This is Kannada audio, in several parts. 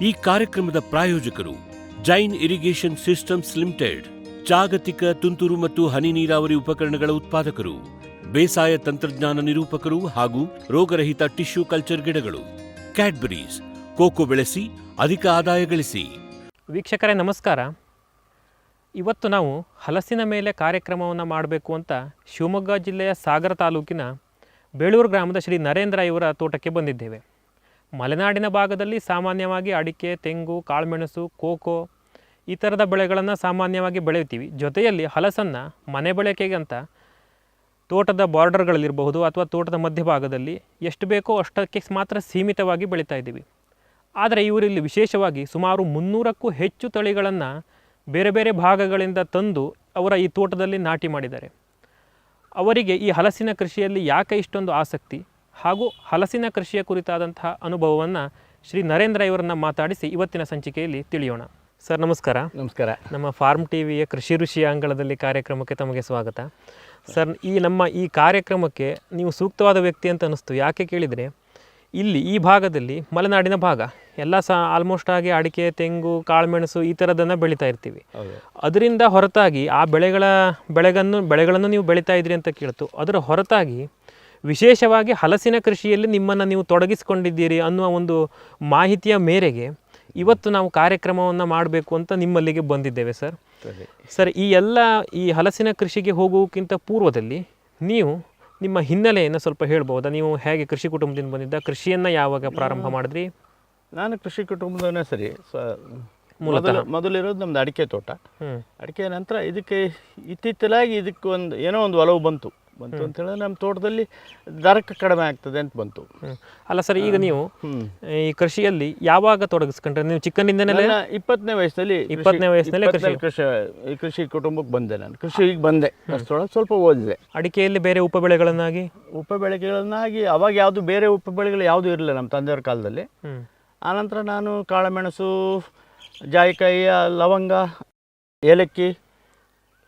ಈ ಕಾರ್ಯಕ್ರಮದ ಪ್ರಾಯೋಜಕರು ಜೈನ್ ಇರಿಗೇಷನ್ ಸಿಸ್ಟಮ್ಸ್ ಲಿಮಿಟೆಡ್, ಜಾಗತಿಕ ತುಂತುರು ಮತ್ತು ಹನಿ ನೀರಾವರಿ ಉಪಕರಣಗಳ ಉತ್ಪಾದಕರು, ಬೇಸಾಯ ತಂತ್ರಜ್ಞಾನ ನಿರೂಪಕರು ಹಾಗೂ ರೋಗರಹಿತ ಟಿಶ್ಯೂ ಕಲ್ಚರ್ ಗಿಡಗಳು. ಕ್ಯಾಡ್ಬರೀಸ್, ಕೋಕೋ ಬೆಳೆಸಿ ಅಧಿಕ ಆದಾಯ ಗಳಿಸಿ. ವೀಕ್ಷಕರೇ ನಮಸ್ಕಾರ. ಇವತ್ತು ನಾವು ಹಲಸಿನ ಮೇಲೆ ಕಾರ್ಯಕ್ರಮವನ್ನು ಮಾಡಬೇಕು ಅಂತ ಶಿವಮೊಗ್ಗ ಜಿಲ್ಲೆಯ ಸಾಗರ ತಾಲೂಕಿನ ಬೇಳೂರು ಗ್ರಾಮದ ಶ್ರೀ ನರೇಂದ್ರ ಇವರ ತೋಟಕ್ಕೆ ಬಂದಿದ್ದೇವೆ. ಮಲೆನಾಡಿನ ಭಾಗದಲ್ಲಿ ಸಾಮಾನ್ಯವಾಗಿ ಅಡಿಕೆ, ತೆಂಗು, ಕಾಳುಮೆಣಸು, ಕೋಕೋ ಈ ಥರದ ಬೆಳೆಗಳನ್ನು ಸಾಮಾನ್ಯವಾಗಿ ಬೆಳೆಯುತ್ತೀವಿ. ಜೊತೆಯಲ್ಲಿ ಹಲಸನ್ನು ಮನೆ ಬಳಕೆಗೆ ಅಂತ ತೋಟದ ಬಾರ್ಡರ್ಗಳಲ್ಲಿರಬಹುದು ಅಥವಾ ತೋಟದ ಮಧ್ಯಭಾಗದಲ್ಲಿ ಎಷ್ಟು ಬೇಕೋ ಅಷ್ಟಕ್ಕೆ ಮಾತ್ರ ಸೀಮಿತವಾಗಿ ಬೆಳೀತಾ ಇದ್ದೀವಿ. ಆದರೆ ಇವರಲ್ಲಿ ವಿಶೇಷವಾಗಿ ಸುಮಾರು 300ಕ್ಕೂ ಹೆಚ್ಚು ತಳಿಗಳನ್ನು ಬೇರೆ ಬೇರೆ ಭಾಗಗಳಿಂದ ತಂದು ಅವರ ಈ ತೋಟದಲ್ಲಿ ನಾಟಿ ಮಾಡಿದ್ದಾರೆ. ಅವರಿಗೆ ಈ ಹಲಸಿನ ಕೃಷಿಯಲ್ಲಿ ಯಾಕೆ ಇಷ್ಟೊಂದು ಆಸಕ್ತಿ ಹಾಗೂ ಹಲಸಿನ ಕೃಷಿಯ ಕುರಿತಾದಂತಹ ಅನುಭವವನ್ನು ಶ್ರೀ ನರೇಂದ್ರ ಇವರನ್ನು ಮಾತಾಡಿಸಿ ಇವತ್ತಿನ ಸಂಚಿಕೆಯಲ್ಲಿ ತಿಳಿಯೋಣ. ಸರ್ ನಮಸ್ಕಾರ. ನಮಸ್ಕಾರ. ನಮ್ಮ ಫಾರ್ಮ್ ಟಿವಿಯ ಕೃಷಿ ಋಷಿಯ ಅಂಗಳದಲ್ಲಿ ಕಾರ್ಯಕ್ರಮಕ್ಕೆ ತಮಗೆ ಸ್ವಾಗತ. ಸರ್, ನಮ್ಮ ಈ ಕಾರ್ಯಕ್ರಮಕ್ಕೆ ನೀವು ಸೂಕ್ತವಾದ ವ್ಯಕ್ತಿ ಅಂತ ಅನ್ನಿಸ್ತು. ಯಾಕೆ ಕೇಳಿದರೆ ಇಲ್ಲಿ ಈ ಭಾಗದಲ್ಲಿ ಮಲೆನಾಡಿನ ಭಾಗ ಎಲ್ಲ ಆಲ್ಮೋಸ್ಟ್ ಆಗಿ ಅಡಿಕೆ, ತೆಂಗು, ಕಾಳುಮೆಣಸು ಈ ಥರದನ್ನು ಬೆಳೀತಾ ಇರ್ತೀವಿ. ಅದರಿಂದ ಹೊರತಾಗಿ ಆ ಬೆಳೆಗಳನ್ನು ನೀವು ಬೆಳೀತಾ ಇದ್ರಿ ಅಂತ ಕೇಳ್ತು. ಅದರ ಹೊರತಾಗಿ ವಿಶೇಷವಾಗಿ ಹಲಸಿನ ಕೃಷಿಯಲ್ಲಿ ನಿಮ್ಮನ್ನು ನೀವು ತೊಡಗಿಸಿಕೊಂಡಿದ್ದೀರಿ ಅನ್ನುವ ಒಂದು ಮಾಹಿತಿಯ ಮೇರೆಗೆ ಇವತ್ತು ನಾವು ಕಾರ್ಯಕ್ರಮವನ್ನು ಮಾಡಬೇಕು ಅಂತ ನಿಮ್ಮಲ್ಲಿಗೆ ಬಂದಿದ್ದೇವೆ. ಸರ್, ಈ ಹಲಸಿನ ಕೃಷಿಗೆ ಹೋಗುವುದಕ್ಕಿಂತ ಪೂರ್ವದಲ್ಲಿ ನೀವು ನಿಮ್ಮ ಹಿನ್ನೆಲೆಯನ್ನು ಸ್ವಲ್ಪ ಹೇಳ್ಬೋದಾ? ನೀವು ಹೇಗೆ ಕೃಷಿ ಕುಟುಂಬದಿಂದ ಬಂದಿದ್ದ, ಕೃಷಿಯನ್ನು ಯಾವಾಗ ಪ್ರಾರಂಭ ಮಾಡಿದ್ರಿ? ನಾನು ಕೃಷಿ ಕುಟುಂಬದವನೇ. ಸರಿ, ಮೊದಲಿರೋದು ನಮ್ದು ಅಡಿಕೆ ತೋಟ. ಅಡಿಕೆ ನಂತರ ಇದಕ್ಕೆ ಇತ್ತೀಚಲಾಗಿ ಇದಕ್ಕೆ ಏನೋ ಒಂದು ಒಲವು ಬಂತು ಅಂತ ಹೇಳಿದ್ರೆ ನಮ್ಮ ತೋಟದಲ್ಲಿ ದರಕ್ಕೆ ಕಡಿಮೆ ಆಗ್ತದೆ ಅಂತ ಬಂತು. ಅಲ್ಲ ಸರ್, ಈಗ ನೀವು ಈ ಕೃಷಿಯಲ್ಲಿ ಯಾವಾಗ ತೊಡಗಿಸ್ಕೊಂಡ್ರೆ? ನೀವು ಚಿಕ್ಕನಿಂದನೇ 20ನೇ ವಯಸ್ಸಿನಲ್ಲಿ ಕೃಷಿ ಕುಟುಂಬಕ್ಕೆ ಬಂದೆ. ನಾನು ಕೃಷಿಗೆ ಬಂದೆ, ಅಷ್ಟೊಳಗೆ ಸ್ವಲ್ಪ ಓದಿದೆ. ಅಡಿಕೆಯಲ್ಲಿ ಬೇರೆ ಉಪಬೆಳೆಗಳನ್ನಾಗಿ ಅವಾಗ ಯಾವುದು ಬೇರೆ ಉಪಬೆಳೆಗಳು ಯಾವುದು ಇರಲಿಲ್ಲ ನಮ್ಮ ತಂದೆಯವ್ರ ಕಾಲದಲ್ಲಿ. ಆನಂತರ ನಾನು ಕಾಳುಮೆಣಸು, ಜಾಯಿಕಾಯಿ, ಲವಂಗ, ಏಲಕ್ಕಿ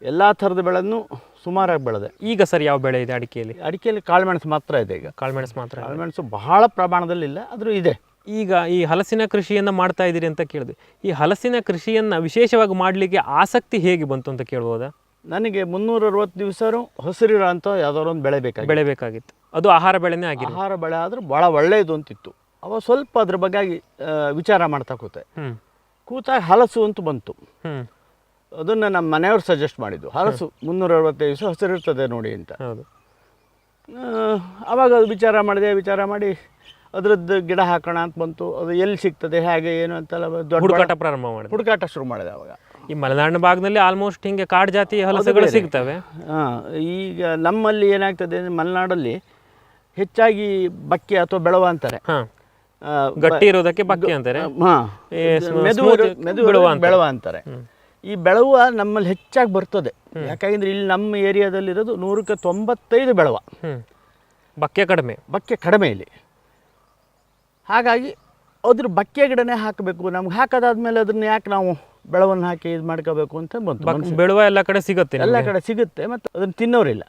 ಎಲ್ಲ ಥರದ ಬೆಳೆಯನ್ನು ಸುಮಾರಾಗಿ ಬೆಳೆದೆ. ಈಗ ಸರ್ ಯಾವ ಬೆಳೆ ಇದೆ ಅಡಿಕೆಯಲ್ಲಿ ಕಾಳುಮೆಣಸು ಮಾತ್ರ ಇದೆ. ಈಗ ಕಾಳುಮೆಣಸು ಬಹಳ ಪ್ರಮಾಣದಲ್ಲಿ ಇಲ್ಲ, ಆದರೂ ಇದೆ. ಈಗ ಈ ಹಲಸಿನ ಕೃಷಿಯನ್ನು ಮಾಡ್ತಾ ಇದ್ದೀರಿ ಅಂತ ಕೇಳಿದ್ವಿ. ಈ ಹಲಸಿನ ಕೃಷಿಯನ್ನು ವಿಶೇಷವಾಗಿ ಮಾಡಲಿಕ್ಕೆ ಆಸಕ್ತಿ ಹೇಗೆ ಬಂತು ಅಂತ ಕೇಳ್ಬೋದಾ? ನನಗೆ 360 ದಿವಸ ಹಸಿರಿರೋ ಅಂತ ಯಾವ್ದಾದ್ರು ಒಂದು ಬೆಳೆಬೇಕಾಗಿತ್ತು. ಅದು ಆಹಾರ ಬೆಳೆನೇ ಆಗಿದೆ. ಆಹಾರ ಬೆಳೆ ಆದರೂ ಭಾಳ ಒಳ್ಳೆಯದು ಅಂತಿತ್ತು. ಅವಾಗ ಸ್ವಲ್ಪ ಅದ್ರ ಬಗ್ಗೆ ವಿಚಾರ ಮಾಡ್ತಾ ಕೂತಾಗ ಹಲಸು ಅಂತ ಬಂತು. ಅದನ್ನು ನಮ್ಮ ಮನೆಯವ್ರು ಸಜೆಸ್ಟ್ ಮಾಡಿದ್ದು, ಹಲಸು 365 ದಿವಸ ಹಸಿರಿರ್ತದೆ ನೋಡಿ ಅಂತ. ಆವಾಗ ಅದು ವಿಚಾರ ಮಾಡಿ ಅದರದ್ದು ಗಿಡ ಹಾಕೋಣ ಅಂತ ಬಂತು. ಅದು ಎಲ್ಲಿ ಸಿಗ್ತದೆ, ಹೇಗೆ ಏನು ಅಂತೆಲ್ಲ ಹುಡುಕಾಟ ಶುರು ಮಾಡಿದೆ. ಅವಾಗ ಈ ಮಲೆನಾಡಿನ ಭಾಗದಲ್ಲಿ ಆಲ್ಮೋಸ್ಟ್ ಹಿಂಗೆ ಕಾಡು ಜಾತಿ ಹಲಸುಗಳು ಸಿಗ್ತವೆ. ಈಗ ನಮ್ಮಲ್ಲಿ ಏನಾಗ್ತದೆ, ಮಲೆನಾಡಲ್ಲಿ ಹೆಚ್ಚಾಗಿ ಬಕ್ಕೆ ಅಥವಾ ಬೆಳವ ಅಂತಾರೆ. ಗಟ್ಟಿ ಇರೋದಕ್ಕೆ ಬಕ್ಕೆ ಅಂತಾರೆ, ಬೆಳವ ಅಂತಾರೆ. ಈ ಬೆಳವ ನಮ್ಮಲ್ಲಿ ಹೆಚ್ಚಾಗಿ ಬರ್ತದೆ. ಯಾಕಂದ್ರೆ ಇಲ್ಲಿ ನಮ್ಮ ಏರಿಯಾದಲ್ಲಿರೋದು 100ಕ್ಕೆ 95 ಬೆಳವ. ಬಕ್ಕೆ ಕಡಿಮೆ ಇಲ್ಲಿ. ಹಾಗಾಗಿ ಅದ್ರ ಬಕ್ಕೆ ಗಿಡನೇ ಹಾಕಬೇಕು. ನಮ್ಗೆ ಹಾಕೋದಾದ್ಮೇಲೆ ಅದನ್ನ ಯಾಕೆ ನಾವು ಬೆಳವನ್ನು ಹಾಕಿ ಇದು ಮಾಡ್ಕೋಬೇಕು ಅಂತ ಬಂತು. ಬೆಳವ ಎಲ್ಲ ಕಡೆ ಸಿಗುತ್ತೆ, ಮತ್ತು ಅದನ್ನು ತಿನ್ನೋರಿಲ್ಲ,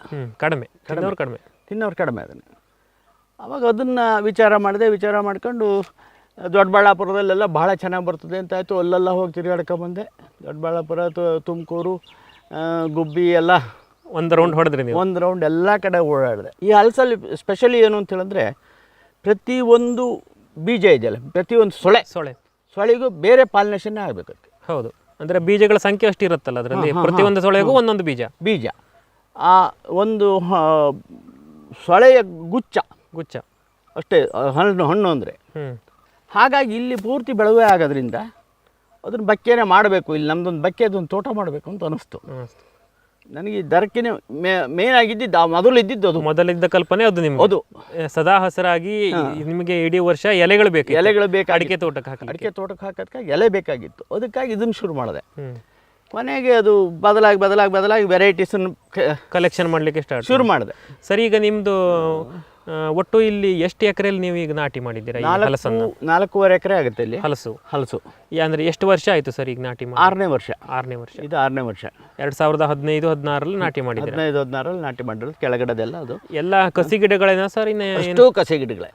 ತಿನ್ನೋರು ಕಡಿಮೆ ಅದನ್ನು. ಆವಾಗ ಅದನ್ನು ವಿಚಾರ ಮಾಡ್ಕೊಂಡು ದೊಡ್ಡಬಳ್ಳಾಪುರದಲ್ಲೆಲ್ಲ ಭಾಳ ಚೆನ್ನಾಗಿ ಬರ್ತದೆ ಅಂತ ಆಯಿತು. ಅಲ್ಲೆಲ್ಲ ಹೋಗಿ ತಿರುಗಾಡ್ಕೊಂಬಂದೆ. ದೊಡ್ಡಬಳ್ಳಾಪುರ, ತುಮಕೂರು, ಗುಬ್ಬಿ ಎಲ್ಲ ಒಂದು ರೌಂಡ್ ಎಲ್ಲ ಕಡೆ ಓಡಾಡಿದೆ. ಈ ಹಲಸಲ್ಲಿ ಸ್ಪೆಷಲಿ ಏನು ಅಂತ ಹೇಳಿದ್ರೆ, ಪ್ರತಿಯೊಂದು ಬೀಜ ಇದೆಯಲ್ಲ, ಪ್ರತಿಯೊಂದು ಸೊಳೆಗೂ ಬೇರೆ ಪಾಲಿನೇಷನ್ ಆಗಬೇಕು. ಹೌದು, ಅಂದರೆ ಬೀಜಗಳ ಸಂಖ್ಯೆ ಅಷ್ಟು ಇರುತ್ತಲ್ಲ ಅದರಲ್ಲಿ. ಪ್ರತಿಯೊಂದು ಸೊಳೆಗೂ ಒಂದೊಂದು ಬೀಜ. ಆ ಒಂದು ಸೊಳೆಯ ಗುಚ್ಛ ಅಷ್ಟೇ ಹಣ್ಣು ಅಂದರೆ. ಹಾಗಾಗಿ ಇಲ್ಲಿ ಪೂರ್ತಿ ಬೆಳವೇ ಆಗೋದ್ರಿಂದ ಅದನ್ನ ಬಕ್ಕೆನೇ ಮಾಡಬೇಕು, ಇಲ್ಲಿ ನಮ್ದೊಂದು ಬಕ್ಕೆದೊಂದು ತೋಟ ಮಾಡಬೇಕು ಅಂತ ಅನಿಸ್ತು ನನಗೆ. ದರಕ್ಕಿನೇ ಮೇನ್ ಆಗಿದ್ದು ಮೊದಲಿದ್ದ ಕಲ್ಪನೆ ಅದು ನಿಮ್ಗೆ. ಅದು ಸದಾ ಹಸಿರಾಗಿ ನಿಮಗೆ ಇಡೀ ವರ್ಷ ಎಲೆಗಳು ಬೇಕು. ಅಡಿಕೆ ತೋಟಕ್ಕೆ ಹಾಕೋದಕ್ಕೆ ಎಲೆ ಬೇಕಾಗಿತ್ತು. ಅದಕ್ಕಾಗಿ ಇದನ್ನು ಶುರು ಮಾಡಿದೆ. ಕೊನೆಗೆ ಅದು ಬದಲಾಗಿ ವೆರೈಟೀಸನ್ನು ಕಲೆಕ್ಷನ್ ಮಾಡಲಿಕ್ಕೆ ಶುರು ಮಾಡಿದೆ. ಸರಿ, ಈಗ ನಿಮ್ಮದು ಒಟ್ಟು ಇಲ್ಲಿ ಎಷ್ಟು ಎಕರೆಯಲ್ಲಿ ನೀವು ಈಗ ನಾಟಿ ಮಾಡಿದ್ದೀರಾ? 4.5 ಎಕರೆ ಆಗುತ್ತೆ ಇಲ್ಲಿ ಹಲಸು. ಅಂದರೆ ಎಷ್ಟು ವರ್ಷ ಆಯಿತು ಸರ್ ಈಗ ನಾಟಿ ಮಾಡಿ? 6ನೇ ವರ್ಷ. ಇದು 6ನೇ ವರ್ಷ. 2015-16ರಲ್ಲಿ ನಾಟಿ ಮಾಡಿದ್ದೀರಾ? 15-16ರಲ್ಲಿ ನಾಟಿ ಮಾಡಿರೋದು. ಕೆಳಗಡೆದೆಲ್ಲ ಅದು ಎಲ್ಲ ಕಸಿ ಗಿಡಗಳೇನಾ ಸರ್? ಅಷ್ಟು ಕಸಿ ಗಿಡಗಳೇ.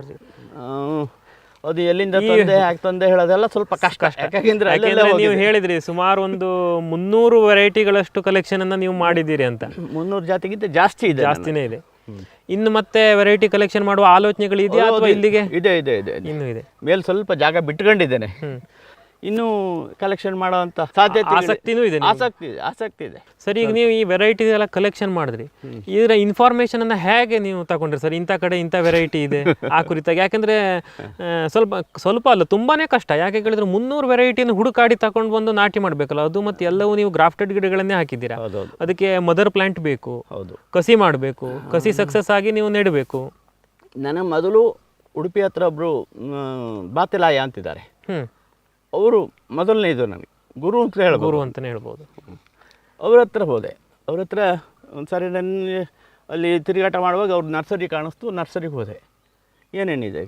ಅದು ಎಲ್ಲಿಂದ ತಂದೆ ಯಾಕೆ ತಂದೆ ಹೇಳೋದೆಲ್ಲ ಸ್ವಲ್ಪ ಕಷ್ಟ. ಯಾಕಂದ್ರೆ ಯಾಕೆಂದ್ರೆ ನೀವು ಹೇಳಿದ್ರಿ ಸುಮಾರು ಒಂದು 300 ವೆರೈಟಿಗಳಷ್ಟು ಕಲೆಕ್ಷನ್ ಅನ್ನ ನೀವು ಮಾಡಿದ್ದೀರಿ ಅಂತ. 300 ಜಾತಿಗಿಂತ ಜಾಸ್ತಿ ಇದೆ. ಜಾಸ್ತಿನೇ ಇದೆ. ಇನ್ನು ಮತ್ತೆ ವೆರೈಟಿ ಕಲೆಕ್ಷನ್ ಮಾಡುವ ಆಲೋಚನೆಗಳು ಇದೆಯಾ ಅಥವಾ ಇಲ್ಲಿಗೆ? ಇದೆ ಇದೆ ಇದೆ ಇನ್ನೂ ಇದೆ. ಮೇಲೆ ಸ್ವಲ್ಪ ಜಾಗ ಬಿಟ್ಕೊಂಡಿದ್ದೇನೆ. ಇನ್ನೂ ಕಲೆಕ್ಷನ್ ಮಾಡುವಂತ ಸಾಧ್ಯತೆ ಆಸಕ್ತಿನೂ ಇದೆ. ಆಸಕ್ತಿ ಇದೆ. ಸರ್, ಈಗ ನೀವು ಈ ವೆರೈಟಿ ಎಲ್ಲ ಕಲೆಕ್ಷನ್ ಮಾಡಿದ್ರಿ, ಇದರ ಇನ್ಫಾರ್ಮೇಶನ್ ಅನ್ನ ಹೇಗೆ ನೀವು ತಗೊಂಡ್ರಿ ಸರ್? ಇಂಥ ಕಡೆ ಇಂಥ ವೆರೈಟಿ ಇದೆ ಆ ಕುರಿತಾಗಿ. ಯಾಕಂದ್ರೆ ಸ್ವಲ್ಪ ಅಲ್ಲ, ತುಂಬಾನೇ ಕಷ್ಟ. ಯಾಕೆ ಹೇಳಿದ್ರೆ 300 ವೆರೈಟಿಯನ್ನು ಹುಡುಕಾಡಿ ತಗೊಂಡು ಬಂದು ನಾಟಿ ಮಾಡಬೇಕಲ್ಲ ಅದು. ಮತ್ತೆ ಎಲ್ಲವೂ ನೀವು ಗ್ರಾಫ್ಟೆಡ್ ಗಿಡಗಳನ್ನೇ ಹಾಕಿದ್ದೀರಾ. ಅದಕ್ಕೆ ಮದರ್ ಪ್ಲಾಂಟ್ ಬೇಕು, ಕಸಿ ಮಾಡಬೇಕು, ಕಸಿ ಸಕ್ಸಸ್ ಆಗಿ ನೀವು ನೆಡಬೇಕು. ನನ್ನ ಮೊದಲು ಉಡುಪಿ ಹತ್ರ ಒಬ್ರು ಬಾತಿಲಾಯ ಅಂತಿದ್ದಾರೆ, ಅವರು ಮೊದಲನೇದು ನನಗೆ ಗುರು ಅಂತಲೇ ಹೇಳ್ಬೋದು. ಅವ್ರ ಹತ್ರ ಹೋದೆ. ಅವ್ರ ಹತ್ರ ಒಂದು ಸಾರಿ ನನ್ನ ಅಲ್ಲಿ ತಿರುಗಾಟ ಮಾಡುವಾಗ ಅವ್ರ ನರ್ಸರಿ ಕಾಣಿಸ್ತು. ನರ್ಸರಿಗೆ ಹೋದೆ. ಏನೇನಿದೆ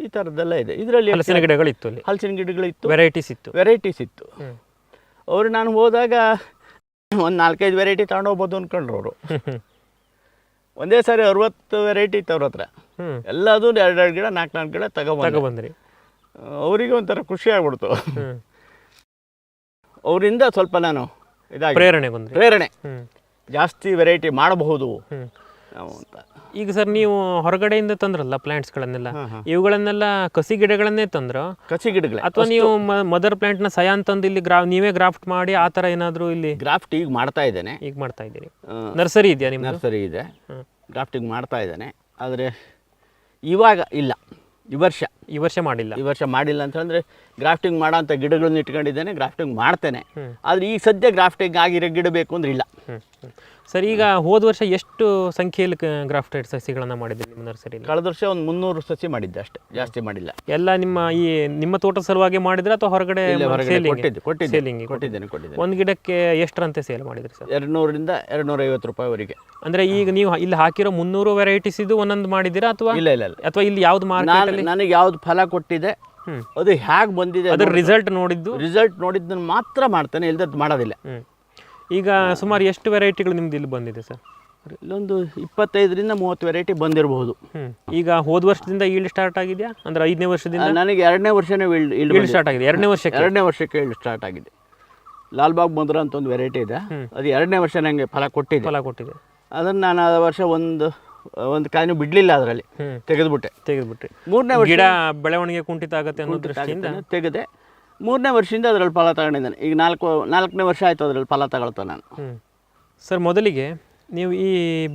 ಈ ಥರದ್ದೆಲ್ಲ ಇದೆ ಇದರಲ್ಲಿ. ಹಲಸಿನ ಗಿಡಗಳಿತ್ತು, ಹಲಸಿನ ಗಿಡಗಳಿತ್ತು, ವೆರೈಟೀಸ್ ಇತ್ತು. ಅವರು ನಾನು ಹೋದಾಗ ಒಂದು 4-5 ವೆರೈಟಿ ತಗೊಂಡೋಗ್ಬೋದು ಅಂದ್ಕೊಂಡ್ರು ಅವರು. ಒಂದೇ ಸಾರಿ 60 ವೆರೈಟಿ ಇತ್ತು ಅವ್ರ ಹತ್ರ. ಎಲ್ಲದು 2 ಗಿಡ 4 ಗಿಡ ತಗೊಬಂದ್ರಿ. ಅವರಿಗೆ ಒಂಥರ ಖುಷಿ ಆಗ್ಬಿಡ್ತು. ಅವರಿಂದ ಸ್ವಲ್ಪ ನಾನು ಪ್ರೇರಣೆ ಜಾಸ್ತಿ ವೆರೈಟಿ ಮಾಡಬಹುದು ಅಂತ. ಈಗ ಸರ್, ನೀವು ಹೊರಗಡೆಯಿಂದ ತಂದ್ರಲ್ಲ ಪ್ಲಾಂಟ್ಸ್ಗಳನ್ನೆಲ್ಲ, ಇವುಗಳನ್ನೆಲ್ಲ ಕಸಿ ಗಿಡಗಳನ್ನೇ ತಂದ್ರ? ಕಸಿ ಗಿಡಗಳೇ, ಅಥವಾ ನೀವು ಮದರ್ ಪ್ಲಾಂಟ್ ನ ಸಯಾನ್ ತಂದು ಇಲ್ಲಿ ನೀವೇ ಗ್ರಾಫ್ಟ್ ಮಾಡಿ ಆ ಥರ ಏನಾದರೂ? ಇಲ್ಲಿ ಗ್ರಾಫ್ಟ್ ಈಗ ಮಾಡ್ತಾ ಇದ್ದೇನೆ. ಈಗ ಮಾಡ್ತಾ ಇದ್ದೀರಿ. ನರ್ಸರಿ ಇದೆಯಾ ನಿಮ್ಮ? ನರ್ಸರಿ ಇದೆ, ಗ್ರಾಫ್ಟಿಂಗ್ ಮಾಡ್ತಾ ಇದ್ದೇನೆ. ಆದರೆ ಇವಾಗ ಇಲ್ಲ, ಈ ವರ್ಷ ಮಾಡಿಲ್ಲ ಅಂತ ಹೇಳಿದ್ರೆ ಗ್ರಾಫ್ಟಿಂಗ್ ಮಾಡೋ ಅಂಥ ಗಿಡಗಳನ್ನ ಇಟ್ಕೊಂಡಿದ್ದೇನೆ, ಗ್ರಾಫ್ಟಿಂಗ್ ಮಾಡ್ತೇನೆ. ಆದರೆ ಈಗ ಸದ್ಯ ಗ್ರಾಫ್ಟಿಂಗ್ ಆಗಿರೋ ಗಿಡ ಬೇಕು ಅಂದ್ರೆ ಇಲ್ಲ. ಸರ್, ಈಗ ಹೋದ ವರ್ಷ ಎಷ್ಟು ಸಂಖ್ಯೆಯಲ್ಲಿ ಗ್ರಾಫ್ಟೆಡ್ ಸಸಿಗಳನ್ನು ಮಾಡಿದ್ದೀರಿ ನಿಮ್ಮ ನರ್ಸರಿಯಲ್ಲಿ? ಕಳೆದ ವರ್ಷ ಒಂದು 300 ಸಸಿ ಮಾಡಿದ್ದೆ ಅಷ್ಟೇ, ಜಾಸ್ತಿ ಮಾಡಿಲ್ಲ. ಎಲ್ಲ ನಿಮ್ಮ ತೋಟದ ಸಲುವಾಗಿ ಮಾಡಿದ್ರೆ ಅಥವಾ ಹೊರಗಡೆ ಕೊಟ್ಟಿದ್ದೇನೆ. ಒಂದು ಗಿಡಕ್ಕೆ ಎಷ್ಟರಂತೆ ಸೇಲ್ ಮಾಡಿದ್ರಿ ಸರ್? 200 ರಿಂದ 250 ರೂಪಾಯಿವರೆಗೆ. ಅಂದ್ರೆ ಈಗ ನೀವು ಇಲ್ಲಿ ಹಾಕಿರೋ 300 ವೆರೈಟೀಸ್ ಇದು ಒಂದೊಂದು ಮಾಡಿದ್ದೀರಾ ಅಥವಾ? ಇಲ್ಲ, ಅಥವಾ ಇಲ್ಲಿ ಯಾವ್ದು ಮಾರ್ಕೆಟ್ ನನಗೆ ಯಾವ್ದು ಫಲ ಕೊಟ್ಟಿದೆ ಅದು ಹೇಗೆ ಬಂದಿದೆ ಅದರ ರಿಸಲ್ಟ್ ನೋಡಿದ್ದನ್ನು ಮಾತ್ರ ಮಾಡ್ತೇನೆ, ಇಲ್ದದ್ದು ಮಾಡೋದಿಲ್ಲ. ಈಗ ಸುಮಾರು ಎಷ್ಟು ವೆರೈಟಿಗಳು ನಿಮ್ದು ಇಲ್ಲಿ ಬಂದಿದೆ ಸರ್? ಇಲ್ಲೊಂದು 25 ರಿಂದ 30 ವೆರೈಟಿ ಬಂದಿರಬಹುದು. ಈಗ ಹೋದ ವರ್ಷದಿಂದ ಈಲ್ಡ್ ಸ್ಟಾರ್ಟ್ ಆಗಿದೆಯಾ? ಅಂದ್ರೆ 5ನೇ ವರ್ಷದಿಂದ? ನನಗೆ 2ನೇ ವರ್ಷನೇ ಈಲ್ಡ್ ಸ್ಟಾರ್ಟ್ ಆಗಿದೆ. 2ನೇ ವರ್ಷಕ್ಕೆ ಈಲ್ಡ್ ಸ್ಟಾರ್ಟ್ ಆಗಿದೆ. ಲಾಲ್ಬಾಗ್ ಬಂದ್ರ ಅಂತ ಒಂದು ವೆರೈಟಿ ಇದೆ, ಅದು 2ನೇ ವರ್ಷ ನನಗೆ ಫಲ ಕೊಟ್ಟಿದೆ. ಅದನ್ನು ನಾನು ಆ ವರ್ಷ ಒಂದು ಕಾಯಿನೂ ಬಿಡಲಿಲ್ಲ, ಅದರಲ್ಲಿ ತೆಗೆದ್ಬಿಟ್ಟೆ. 3ನೇ ವರ್ಷ ಗಿಡ ಬೆಳವಣಿಗೆ ಕುಂಠಿತ ಆಗುತ್ತೆ ಅನ್ನೋ ದೃಷ್ಟಿಯಿಂದ ತೆಗೆದೆ. 3ನೇ ವರ್ಷದಿಂದ ಅದರಲ್ಲಿ ಫಲ ತಗೊಂಡಿದ್ದೇನೆ. ಈಗ 4ನೇ ವರ್ಷ ಆಯಿತು ಅದರಲ್ಲಿ ಫಲ ತಗೊಳ್ತಾ ನಾನು. ಸರ್, ಮೊದಲಿಗೆ ನೀವು ಈ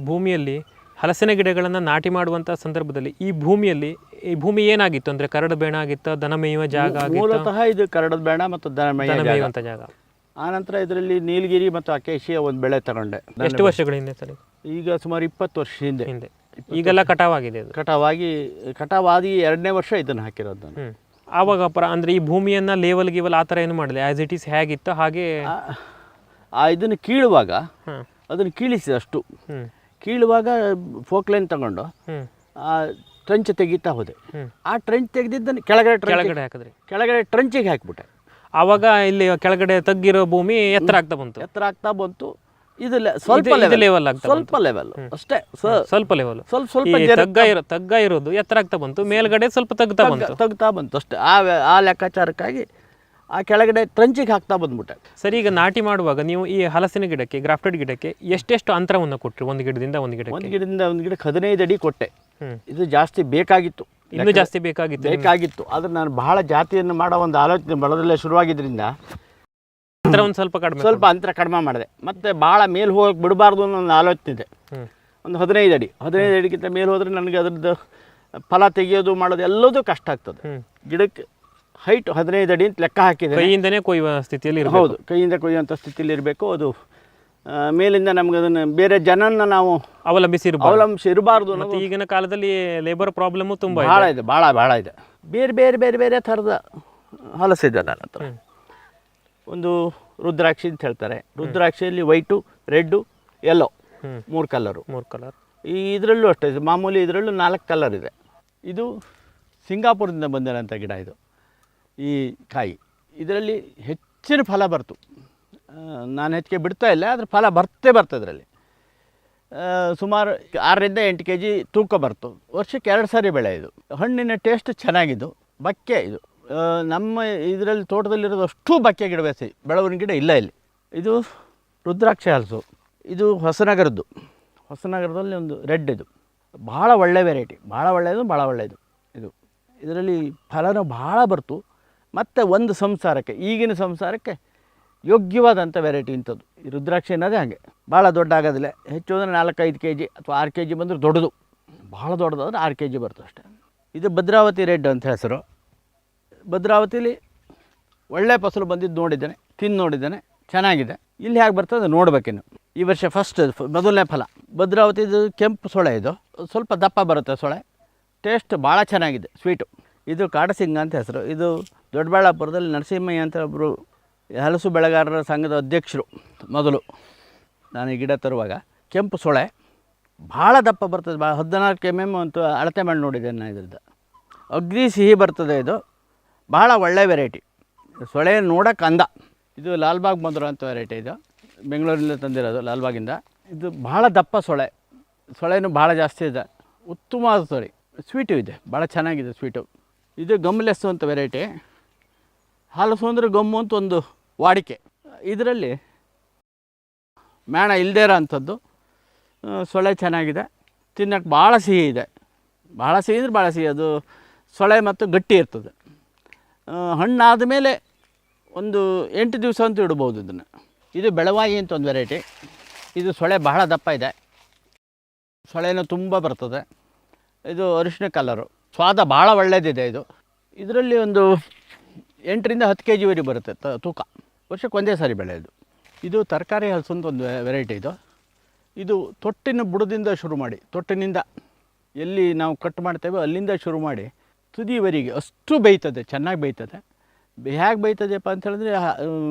ಭೂಮಿಯಲ್ಲಿ ಹಲಸಿನ ಗಿಡಗಳನ್ನು ನಾಟಿ ಮಾಡುವಂಥ ಸಂದರ್ಭದಲ್ಲಿ ಈ ಭೂಮಿ ಏನಾಗಿತ್ತು? ಅಂದರೆ ಕರಡು ಬೇಣ ಆಗಿತ್ತು, ದನ ಮೇಯುವ ಜಾಗ? ಮೂಲತಃ ಇದು ಕರಡದ ಬೇಣ ಮತ್ತು ದನ ಮೇಯುವಂಥ ಜಾಗ. ಆನಂತರ ಇದರಲ್ಲಿ ನೀಲಗಿರಿ ಮತ್ತು ಅಕೇಶಿಯ ಒಂದು ಬೆಳೆ ತಗೊಂಡೆ. ಎಷ್ಟು ವರ್ಷಗಳ ಹಿಂದೆ ಸರ್? ಈಗ ಸುಮಾರು 20 ವರ್ಷ ಹಿಂದೆ. ಈಗೆಲ್ಲ ಕಟಾವಾಗಿದೆ. ಕಟಾವಾಗಿ 2ನೇ ವರ್ಷ ಇದನ್ನು ಹಾಕಿರೋದು ನಾನು. ಆವಾಗ ಅಂದರೆ ಈ ಭೂಮಿಯನ್ನು ಲೇವಲ್ ಆ ಥರ ಏನು ಮಾಡಿದೆ? ಆ್ಯಸ್ ಇಟ್ ಈಸ್ ಹೇಗಿತ್ತು ಹಾಗೆ ಇದನ್ನು ಕೀಳುವಾಗ ಅದನ್ನು ಕೀಳಿಸಿದೆ ಅಷ್ಟು. ಕೀಳುವಾಗ ಫೋಕ್ಲೈನ್ ತಗೊಂಡು ಆ ಟ್ರಂಚ್ ತೆಗಿತಾ ಹೋದೆ. ಆ ಟ್ರಂಚ್ ತೆಗೆದಿದ್ದನ್ನು ಕೆಳಗಡೆ ಹಾಕಿದ್ರಿ. ಕೆಳಗಡೆ ಟ್ರಂಚಿಗೆ ಹಾಕಿಬಿಟ್ಟೆ. ಆವಾಗ ಇಲ್ಲಿ ಕೆಳಗಡೆ ತಗ್ಗಿರೋ ಭೂಮಿ ಎತ್ತರ ಆಗ್ತಾ ಬಂತು. ಇದು ಸ್ವಲ್ಪ ಲೆವೆಲ್ ಅಷ್ಟೇ, ಸ್ವಲ್ಪ ಲೆವೆಲ್, ತಗ್ಗ ಇರೋದು ಎತ್ತರ ಆಗ್ತಾ ಬಂತು, ಮೇಲ್ಗಡೆ ಸ್ವಲ್ಪ ತಗ್ತಾ ಬಂತು ಅಷ್ಟೇ. ಆ ಲೆಕ್ಕಾಚಾರಕ್ಕಾಗಿ ಆ ಕೆಳಗಡೆ ಟ್ರಂಚಿಗೆ ಹಾಕ್ತಾ ಬಂದ್ಬಿಟ್ಟೆ. ಸರಿ, ಈಗ ನಾಟಿ ಮಾಡುವಾಗ ನೀವು ಈ ಹಲಸಿನ ಗಿಡಕ್ಕೆ, ಗ್ರಾಫ್ಟೆಡ್ ಗಿಡಕ್ಕೆ ಎಷ್ಟೆಷ್ಟು ಅಂತರವನ್ನು ಕೊಟ್ರಿ? ಒಂದು ಗಿಡದಿಂದ ಒಂದು ಗಿಡಕ್ಕೆ 15 ಅಡಿ ಕೊಟ್ಟೆ. ಇದು ಜಾಸ್ತಿ ಬೇಕಾಗಿತ್ತು, ಇನ್ನೂ ಜಾಸ್ತಿ ಬೇಕಾಗಿತ್ತು. ಆದ್ರೆ ನಾನು ಬಹಳ ಜಾತಿಯನ್ನು ಮಾಡೋ ಒಂದು ಆಲೋಚನೆ ಬರೋದಲ್ಲೇ ಶುರುವಾಗಿದ್ದರಿಂದ ಸ್ವಲ್ಪ ಅಂತರ ಕಡಿಮೆ ಮಾಡಿದೆ. ಮತ್ತೆ ಭಾಳ ಮೇಲೆ ಹೋಗಕ್ಕೆ ಬಿಡಬಾರ್ದು ಅನ್ನೋ ಒಂದು ಆಲೋಚನೆ ಇದೆ. ಒಂದು 15 ಅಡಿಗಿಂತ ಮೇಲೆ ಹೋದರೆ ನನಗೆ ಅದರದ್ದು ಫಲ ತೆಗೆಯೋದು ಮಾಡೋದು ಎಲ್ಲದೂ ಕಷ್ಟ ಆಗ್ತದೆ. ಗಿಡಕ್ಕೆ ಹೈಟ್ 15 ಅಡಿ ಅಂತ ಲೆಕ್ಕ ಹಾಕಿದೆ. ಕೈಯಿಂದನೇ ಕೊಯ್ಯುವ ಸ್ಥಿತಿಯಲ್ಲಿ? ಹೌದು, ಕೈಯಿಂದ ಕೊಯ್ಯುವಂಥ ಸ್ಥಿತಿಯಲ್ಲಿ ಇರಬೇಕು. ಅದು ಮೇಲಿಂದ ನಮ್ಗೆ ಅದನ್ನು ಬೇರೆ ಜನನ್ನ ನಾವು ಅವಲಂಬಿಸಿರಬಾರ್ದು. ಈಗಿನ ಕಾಲದಲ್ಲಿ ಲೇಬರ್ ಪ್ರಾಬ್ಲಮ್ ತುಂಬ ಭಾಳ ಇದೆ. ಬೇರೆ ಥರದ ಹಲಸಿದೆ ನನ್ನ ಹತ್ರ. ಒಂದು ರುದ್ರಾಕ್ಷಿ ಅಂತ ಹೇಳ್ತಾರೆ. ರುದ್ರಾಕ್ಷಿಯಲ್ಲಿ ವೈಟು, ರೆಡ್ಡು, ಯೆಲ್ಲೋ 3 ಕಲರ್. ಇದರಲ್ಲೂ ಅಷ್ಟೇ, ಮಾಮೂಲಿ ಇದರಲ್ಲೂ 4 ಕಲರ್ ಇದೆ. ಇದು ಸಿಂಗಾಪುರದಿಂದ ಬಂದಿರೋಂಥ ಗಿಡ. ಇದು ಈ ಕಾಯಿ ಇದರಲ್ಲಿ ಹೆಚ್ಚಿನ ಫಲ ಬರ್ತು. ನಾನು ಹೆಚ್ಚಿಗೆ ಬಿಡ್ತಾ ಇಲ್ಲ, ಆದರೆ ಫಲ ಬರ್ತದೆ ಇದರಲ್ಲಿ. ಸುಮಾರು 6 ರಿಂದ 8 kg ತೂಕ ಬರ್ತು. ವರ್ಷಕ್ಕೆ 2 ಸಾರಿ ಬೆಳೆ. ಇದು ಹಣ್ಣಿನ ಟೇಸ್ಟ್ ಚೆನ್ನಾಗಿದ್ದು, ಬಕ್ಕೆ ಇದು ನಮ್ಮ ಇದರಲ್ಲಿ ತೋಟದಲ್ಲಿರೋದು ಅಷ್ಟು ಬಕ್ಕೆ ಗಿಡ ಬೇಸಿ ಬೆಳವಣಿಗೆ ಗಿಡ ಇಲ್ಲ ಇಲ್ಲಿ. ಇದು ರುದ್ರಾಕ್ಷಿ ಹಲಸು, ಇದು ಹೊಸನಗರದ್ದು. ಹೊಸನಗರದಲ್ಲಿ ಒಂದು ರೆಡ್, ಇದು ಭಾಳ ಒಳ್ಳೆ ವೆರೈಟಿ, ಭಾಳ ಒಳ್ಳೆಯದು ಇದು. ಇದರಲ್ಲಿ ಫಲನೂ ಭಾಳ ಬರ್ತು, ಮತ್ತು ಒಂದು ಸಂಸಾರಕ್ಕೆ, ಈಗಿನ ಸಂಸಾರಕ್ಕೆ ಯೋಗ್ಯವಾದಂಥ ವೆರೈಟಿ ಇಂಥದ್ದು. ಈ ರುದ್ರಾಕ್ಷಿ ಅನ್ನೋದೇ ಹಾಗೆ ಭಾಳ ದೊಡ್ಡ ಆಗೋದಿಲ್ಲ, ಹೆಚ್ಚು ಅಂದರೆ 4-5 kg ಅಥವಾ 6 kg ಬಂದರೆ ದೊಡ್ಡದು, ಭಾಳ ದೊಡ್ಡದಾದ್ರೆ 6 kg ಬರ್ತದೆ ಅಷ್ಟೇ. ಇದು ಭದ್ರಾವತಿ ರೆಡ್ ಅಂತ ಹೆಸರು. ಭದ್ರಾವತಿಲಿ ಒಳ್ಳೆ ಫಸಲು ಬಂದಿದ್ದು ನೋಡಿದ್ದೇನೆ, ತಿಂದು ನೋಡಿದ್ದೇನೆ, ಚೆನ್ನಾಗಿದೆ. ಇಲ್ಲಿ ಹೇಗೆ ಬರ್ತದೆ ನೋಡ್ಬೇಕಿನ್ನು. ಈ ವರ್ಷ ಮೊದಲನೇ ಫಲ ಭದ್ರಾವತಿದು ಕೆಂಪು ಸೊಳೆ. ಇದು ಸ್ವಲ್ಪ ದಪ್ಪ ಬರುತ್ತೆ ಸೊಳೆ, ಟೇಸ್ಟ್ ಭಾಳ ಚೆನ್ನಾಗಿದೆ, ಸ್ವೀಟು. ಇದು ಕಾಡಸಿಂಗ ಅಂತ ಹೆಸರು. ಇದು ದೊಡ್ಡಬಳ್ಳಾಪುರದಲ್ಲಿ ನರಸಿಂಹಯ್ಯ ಅಂತ ಒಬ್ಬರು ಹಲಸು ಬೆಳೆಗಾರರ ಸಂಘದ ಅಧ್ಯಕ್ಷರು. ಮೊದಲು ನಾನು ಈ ಗಿಡ ತರುವಾಗ ಕೆಂಪು ಸೊಳೆ ಭಾಳ ದಪ್ಪ ಬರ್ತದೆ, 14 mm ಅಂತ ಅಳತೆ ಮಾಡಿ ನೋಡಿದ್ದೇನೆ ನಾನು. ಇದರಿಂದ ಅಗ್ದಿ ಸಿಹಿ ಬರ್ತದೆ. ಇದು ಭಾಳ ಒಳ್ಳೆ ವೆರೈಟಿ, ಸೊಳೆ ನೋಡೋಕೆ ಅಂದ. ಇದು ಲಾಲ್ಬಾಗ್ ಮಧುರ ಅಂತ ವೆರೈಟಿ. ಇದು ಬೆಂಗಳೂರಿಂದ ತಂದಿರೋದು, ಲಾಲ್ಬಾಗಿಂದ. ಇದು ಭಾಳ ದಪ್ಪ ಸೊಳೆನೂ ಭಾಳ ಜಾಸ್ತಿ ಇದೆ, ಉತ್ತಮವಾದ ಸೊರೆ, ಸ್ವೀಟು ಇದೆ, ಭಾಳ ಚೆನ್ನಾಗಿದೆ ಸ್ವೀಟು. ಇದು ಗಮ್ಲೆಸ್ಸು ಅಂತ ವೆರೈಟಿ. ಹಲಸು ಅಂದರೆ ಗಮ್ಮು ಅಂತ ಒಂದು ವಾಡಿಕೆ. ಇದರಲ್ಲಿ ಮೇಣ ಇಲ್ಲದೇ ಇರೋ ಅಂಥದ್ದು, ಸೊಳೆ ಚೆನ್ನಾಗಿದೆ, ತಿನ್ನೋಕ್ಕೆ ಭಾಳ ಸಿಹಿ ಇದೆ. ಭಾಳ ಸಿಹಿ ಅಂದರೆ ಭಾಳ ಸಿಹಿ. ಅದು ಸೊಳೆ ಮತ್ತು ಗಟ್ಟಿ ಇರ್ತದೆ. ಹಣ್ಣಾದ ಮೇಲೆ ಒಂದು 8 ದಿವಸ ಅಂತೂ ಇಡ್ಬೋದು ಇದನ್ನು. ಇದು ಬೆಳವಾಗಿ ಅಂತ ಒಂದು ವೆರೈಟಿ. ಇದು ಸೊಳೆ ಬಹಳ ದಪ್ಪ ಇದೆ, ಸೊಳೆನೂ ತುಂಬ ಬರ್ತದೆ. ಇದು ಅರಿಶಿನ ಕಲರು, ಸ್ವಾದ ಭಾಳ ಒಳ್ಳೆಯದಿದೆ. ಇದರಲ್ಲಿ ಒಂದು 8 10 kg ಬರುತ್ತೆ ತೂಕ. ವರ್ಷಕ್ಕೆ ಒಂದೇ ಸಾರಿ ಬೆಳೆಯೋದು. ಇದು ತರಕಾರಿ ಹಲಸು ಅಂತ ಒಂದು ವೆರೈಟಿ. ಇದು ತೊಟ್ಟಿನ ಬುಡದಿಂದ ಶುರು ಮಾಡಿ, ತೊಟ್ಟಿನಿಂದ ಎಲ್ಲಿ ನಾವು ಕಟ್ ಮಾಡ್ತೇವೆ ಅಲ್ಲಿಂದ ಶುರು ಮಾಡಿ ತುದಿವರೆಗೆ ಅಷ್ಟು ಬೇಯ್ತದೆ, ಚೆನ್ನಾಗಿ ಬೇಯ್ತದೆ. ಹೇಗೆ ಬೇಯ್ತದೆಯಪ್ಪ ಅಂತ ಹೇಳಿದ್ರೆ,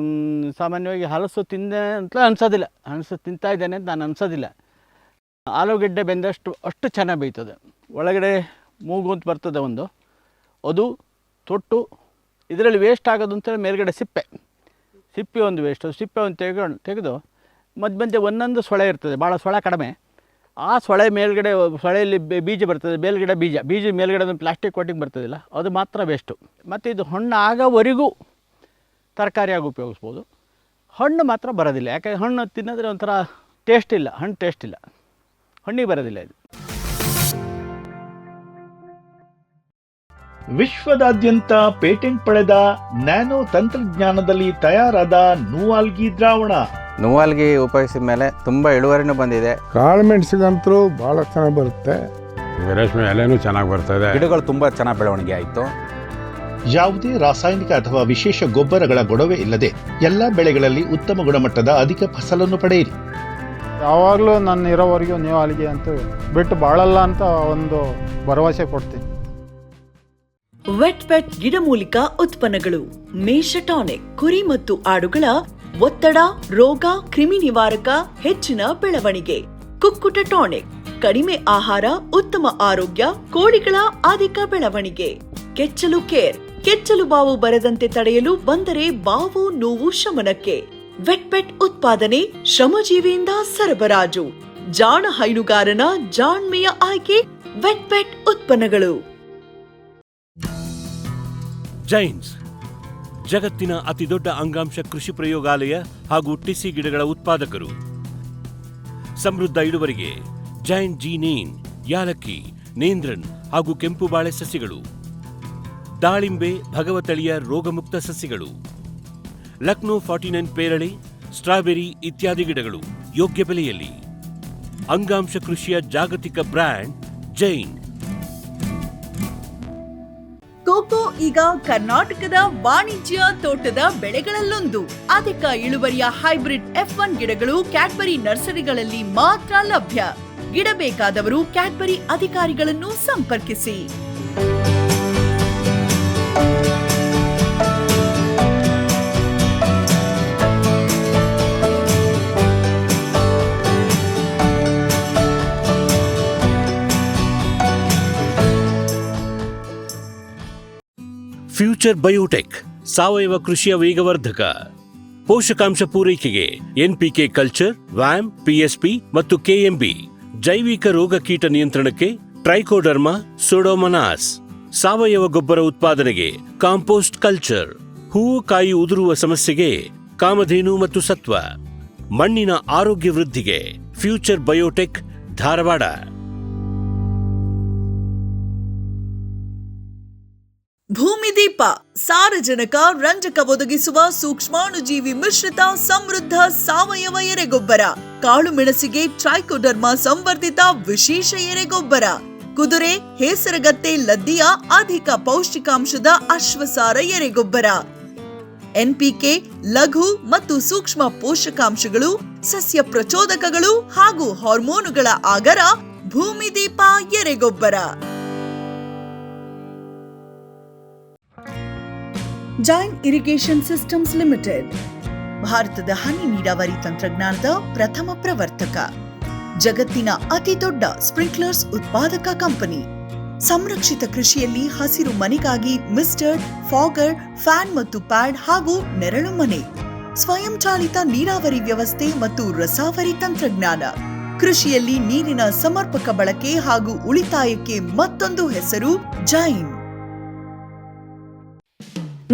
ಸಾಮಾನ್ಯವಾಗಿ ಹಲಸು ತಿಂದೆ ಅಂತ ಅನ್ಸೋದಿಲ್ಲ, ಹಲಸು ತಿಂತಾ ಇದ್ದೇನೆ ಅಂತ ನಾನು ಅನ್ಸೋದಿಲ್ಲ. ಆಲೂಗೆಡ್ಡೆ ಅಷ್ಟು ಚೆನ್ನಾಗಿ ಬೇಯ್ತದೆ. ಒಳಗಡೆ ಮೂಗು ಅಂತ ಬರ್ತದೆ ಒಂದು, ಅದು ತೊಟ್ಟು. ಇದರಲ್ಲಿ ವೇಸ್ಟ್ ಆಗೋದು ಅಂತೇಳಿ ಮೇಲ್ಗಡೆ ಸಿಪ್ಪೆ ಒಂದು ವೇಸ್ಟು, ಸಿಪ್ಪೆ ಒಂದು ತೆಗೆದು ಮಧ್ಯೆ ಒಂದೊಂದು ಸೊಳೆ ಇರ್ತದೆ, ಭಾಳ ಸೊಳೆ ಕಡಿಮೆ. ಆ ಸೊಳೆ ಮೇಲ್ಗಡೆ, ಸೊಳೆಯಲ್ಲಿ ಬೀಜ ಬರ್ತದೆ, ಮೇಲ್ಗಡೆ ಬೀಜ ಮೇಲ್ಗಡೆ ಒಂದು ಪ್ಲಾಸ್ಟಿಕ್ ಕೋಟಿಂಗ್ ಬರ್ತದಿಲ್ಲ, ಅದು ಮಾತ್ರ ವೇಸ್ಟು. ಮತ್ತು ಇದು ಹಣ್ಣು ಆಗೋವರೆಗೂ ತರಕಾರಿಯಾಗಿ ಉಪಯೋಗಿಸ್ಬೋದು. ಹಣ್ಣು ಮಾತ್ರ ಬರೋದಿಲ್ಲ, ಯಾಕೆಂದರೆ ಹಣ್ಣು ತಿನ್ನೋದ್ರೆ ಒಂಥರ ಟೇಸ್ಟ್ ಇಲ್ಲ, ಹಣ್ಣಿಗೆ ಬರೋದಿಲ್ಲ ಇದು. ವಿಶ್ವದಾದ್ಯಂತ ಪೇಟೆಂಟ್ ಪಡೆದ ನ್ಯಾನೋ ತಂತ್ರಜ್ಞಾನದಲ್ಲಿ ತಯಾರಾದ ನೂವಾಲ್ಗಿ ದ್ರಾವಣ. ನೂವಾಲ್ಗಿ ಉಪಯೋಗಿಸಿದ ಮೇಲೆ ತುಂಬ ಇಳುವರಿನೂ ಬಂದಿದೆ. ಕಾಳು ಮೆಣಸಿಗಂತೂ ಭಾಳ ಚೆನ್ನಾಗಿ ಬರುತ್ತೆ, ರೇಷ್ಮೆ ಎಲೆನೂ ಚೆನ್ನಾಗಿ ಬರ್ತದೆ, ಗಿಡಗಳು ತುಂಬ ಚೆನ್ನಾಗಿ ಬೆಳವಣಿಗೆ ಆಯಿತು. ಯಾವುದೇ ರಾಸಾಯನಿಕ ಅಥವಾ ವಿಶೇಷ ಗೊಬ್ಬರಗಳ ಗೊಡವೆ ಇಲ್ಲದೆ ಎಲ್ಲ ಬೆಳೆಗಳಲ್ಲಿ ಉತ್ತಮ ಗುಣಮಟ್ಟದ ಅಧಿಕ ಫಸಲನ್ನು ಪಡೆಯಿರಿ. ಯಾವಾಗಲೂ ನನ್ನ ಇರೋವರೆಗೂ ನೂವಾಲ್ಗಿ ಅಂತ ಬಿಟ್ಟು ಬಾಳಲ್ಲ ಅಂತ ಒಂದು ಭರವಸೆ ಕೊಡ್ತೀನಿ. ವೆಟ್ ಗಿಡಮೂಲಿಕಾ ಉತ್ಪನ್ನಗಳು. ಮೇಷ ಟಾನಿಕ್, ಕುರಿ ಮತ್ತು ಆಡುಗಳ ಒತ್ತಡ, ರೋಗ, ಕ್ರಿಮಿ ನಿವಾರಕ, ಹೆಚ್ಚಿನ ಬೆಳವಣಿಗೆ. ಕುಕ್ಕುಟ ಟಾನಿಕ್, ಕಡಿಮೆ ಆಹಾರ, ಉತ್ತಮ ಆರೋಗ್ಯ, ಕೋಳಿಗಳ ಅಧಿಕ ಬೆಳವಣಿಗೆ. ಕೆಚ್ಚಲು ಕೇರ್, ಕೆಚ್ಚಲು ಬಾವು ಬರದಂತೆ ತಡೆಯಲು, ಬಂದರೆ ಬಾವು ನೋವು ಶಮನಕ್ಕೆ. ವೆಟ್ ಉತ್ಪಾದನೆ, ಶ್ರಮಜೀವಿಯಿಂದ ಸರಬರಾಜು. ಜಾಣ ಹೈನುಗಾರನ ಜಾಣ್ಮೆಯ ಆಯ್ಕೆ ವೆಟ್ ಉತ್ಪನ್ನಗಳು. ಜೈನ್ಸ್ ಜಗತ್ತಿನ ಅತಿದೊಡ್ಡ ಅಂಗಾಂಶ ಕೃಷಿ ಪ್ರಯೋಗಾಲಯ ಹಾಗೂ ಟಿಸಿ ಗಿಡಗಳ ಉತ್ಪಾದಕರು. ಸಮೃದ್ಧ ಇಳುವರಿಗೆ ಜೈನ್ ಜೀನೇನ್, ಯಾಲಕ್ಕಿ, ನೇಂದ್ರನ್ ಹಾಗೂ ಕೆಂಪು ಬಾಳೆ ಸಸಿಗಳು, ದಾಳಿಂಬೆ, ಭಗವತಳಿಯ ರೋಗಮುಕ್ತ ಸಸಿಗಳು, ಲಕ್ನೋ 49 ಪೇರಳೆ, ಸ್ಟ್ರಾಬೆರಿ ಇತ್ಯಾದಿ ಗಿಡಗಳು ಯೋಗ್ಯ ಬೆಲೆಯಲ್ಲಿ. ಅಂಗಾಂಶ ಕೃಷಿಯ ಜಾಗತಿಕ ಬ್ರ್ಯಾಂಡ್ ಜೈನ್. ಕೋಕೋ ಈಗ ಕರ್ನಾಟಕದ ವಾಣಿಜ್ಯ ತೋಟದ ಬೆಳೆಗಳಲ್ಲೊಂದು. ಅಧಿಕ ಇಳುವರಿಯ ಹೈಬ್ರಿಡ್ F1 ಗಿಡಗಳು ಕ್ಯಾಡ್ಬರಿ ನರ್ಸರಿಗಳಲ್ಲಿ ಮಾತ್ರ ಲಭ್ಯ. ಗಿಡ ಬೇಕಾದವರು ಕ್ಯಾಡ್ಬರಿ ಅಧಿಕಾರಿಗಳನ್ನು ಸಂಪರ್ಕಿಸಿ. ಫ್ಯೂಚರ್ ಬಯೋಟೆಕ್ ಸಾವಯವ ಕೃಷಿಯ ವೇಗವರ್ಧಕ. ಪೋಷಕಾಂಶ ಪೂರೈಕೆಗೆ NPK ಕಲ್ಚರ್, ವ್ಯಾಮ್, PSP ಮತ್ತು KMB. ಜೈವಿಕ ರೋಗ ಕೀಟ ನಿಯಂತ್ರಣಕ್ಕೆ ಟ್ರೈಕೋಡರ್ಮಾ, ಸೂಡೋಮನಾಸ್. ಸಾವಯವ ಗೊಬ್ಬರ ಉತ್ಪಾದನೆಗೆ ಕಾಂಪೋಸ್ಟ್ ಕಲ್ಚರ್, ಹೂವು ಕಾಯಿ ಉದುರುವ ಸಮಸ್ಯೆಗೆ ಕಾಮಧೇನು ಮತ್ತು ಸತ್ವ, ಮಣ್ಣಿನ ಆರೋಗ್ಯ ವೃದ್ಧಿಗೆ ಫ್ಯೂಚರ್ ಬಯೋಟೆಕ್ ಧಾರವಾಡ. ಭೂಮಿದೀಪ ಸಾರಜನಕ ರಂಜಕ ಒದಗಿಸುವ ಸೂಕ್ಷ್ಮಾಣುಜೀವಿ ಮಿಶ್ರಿತ ಸಮೃದ್ಧ ಸಾವಯವ ಎರೆಗೊಬ್ಬರ. ಕಾಳು ಮೆಣಸಿಗೆ ಟ್ರೈಕೋಡರ್ಮಾ ಸಂವರ್ಧಿತ ವಿಶೇಷ ಎರೆಗೊಬ್ಬರ. ಕುದುರೆ, ಹೇಸರಗತ್ತೆ, ಲದ್ದಿಯ ಅಧಿಕ ಪೌಷ್ಟಿಕಾಂಶದ ಅಶ್ವಸಾರ ಎರೆಗೊಬ್ಬರ. ಎನ್ಪಿಕೆ, ಲಘು ಮತ್ತು ಸೂಕ್ಷ್ಮ ಪೋಷಕಾಂಶಗಳು, ಸಸ್ಯ ಪ್ರಚೋದಕಗಳು ಹಾಗೂ ಹಾರ್ಮೋನುಗಳ ಆಗರ ಭೂಮಿದೀಪ ಎರೆಗೊಬ್ಬರ. ಜೈನ್ ಇರಿಗೇಷನ್ ಸಿಸ್ಟಮ್ಸ್ ಲಿಮಿಟೆಡ್ ಭಾರತದ ಹನಿ ನೀರಾವರಿ ತಂತ್ರಜ್ಞಾನದ ಪ್ರಥಮ ಪ್ರವರ್ತಕ. ಜಗತ್ತಿನ ಅತಿ ದೊಡ್ಡ ಸ್ಪ್ರಿಂಕ್ಲರ್ಸ್ ಉತ್ಪಾದಕ ಕಂಪನಿ. ಸಂರಕ್ಷಿತ ಕೃಷಿಯಲ್ಲಿ ಹಸಿರು ಮನೆಗಾಗಿ ಮಿಸ್ಟರ್, ಫಾಗರ್, ಫ್ಯಾನ್ ಮತ್ತು ಪ್ಯಾಡ್ ಹಾಗೂ ನೆರಳು ಮನೆ. ಸ್ವಯಂ ಚಾಲಿತ ನೀರಾವರಿ ವ್ಯವಸ್ಥೆ ಮತ್ತು ರಸಾವರಿ ತಂತ್ರಜ್ಞಾನ. ಕೃಷಿಯಲ್ಲಿ ನೀರಿನ ಸಮರ್ಪಕ ಬಳಕೆ ಹಾಗೂ ಉಳಿತಾಯಕ್ಕೆ ಮತ್ತೊಂದು ಹೆಸರು Jain.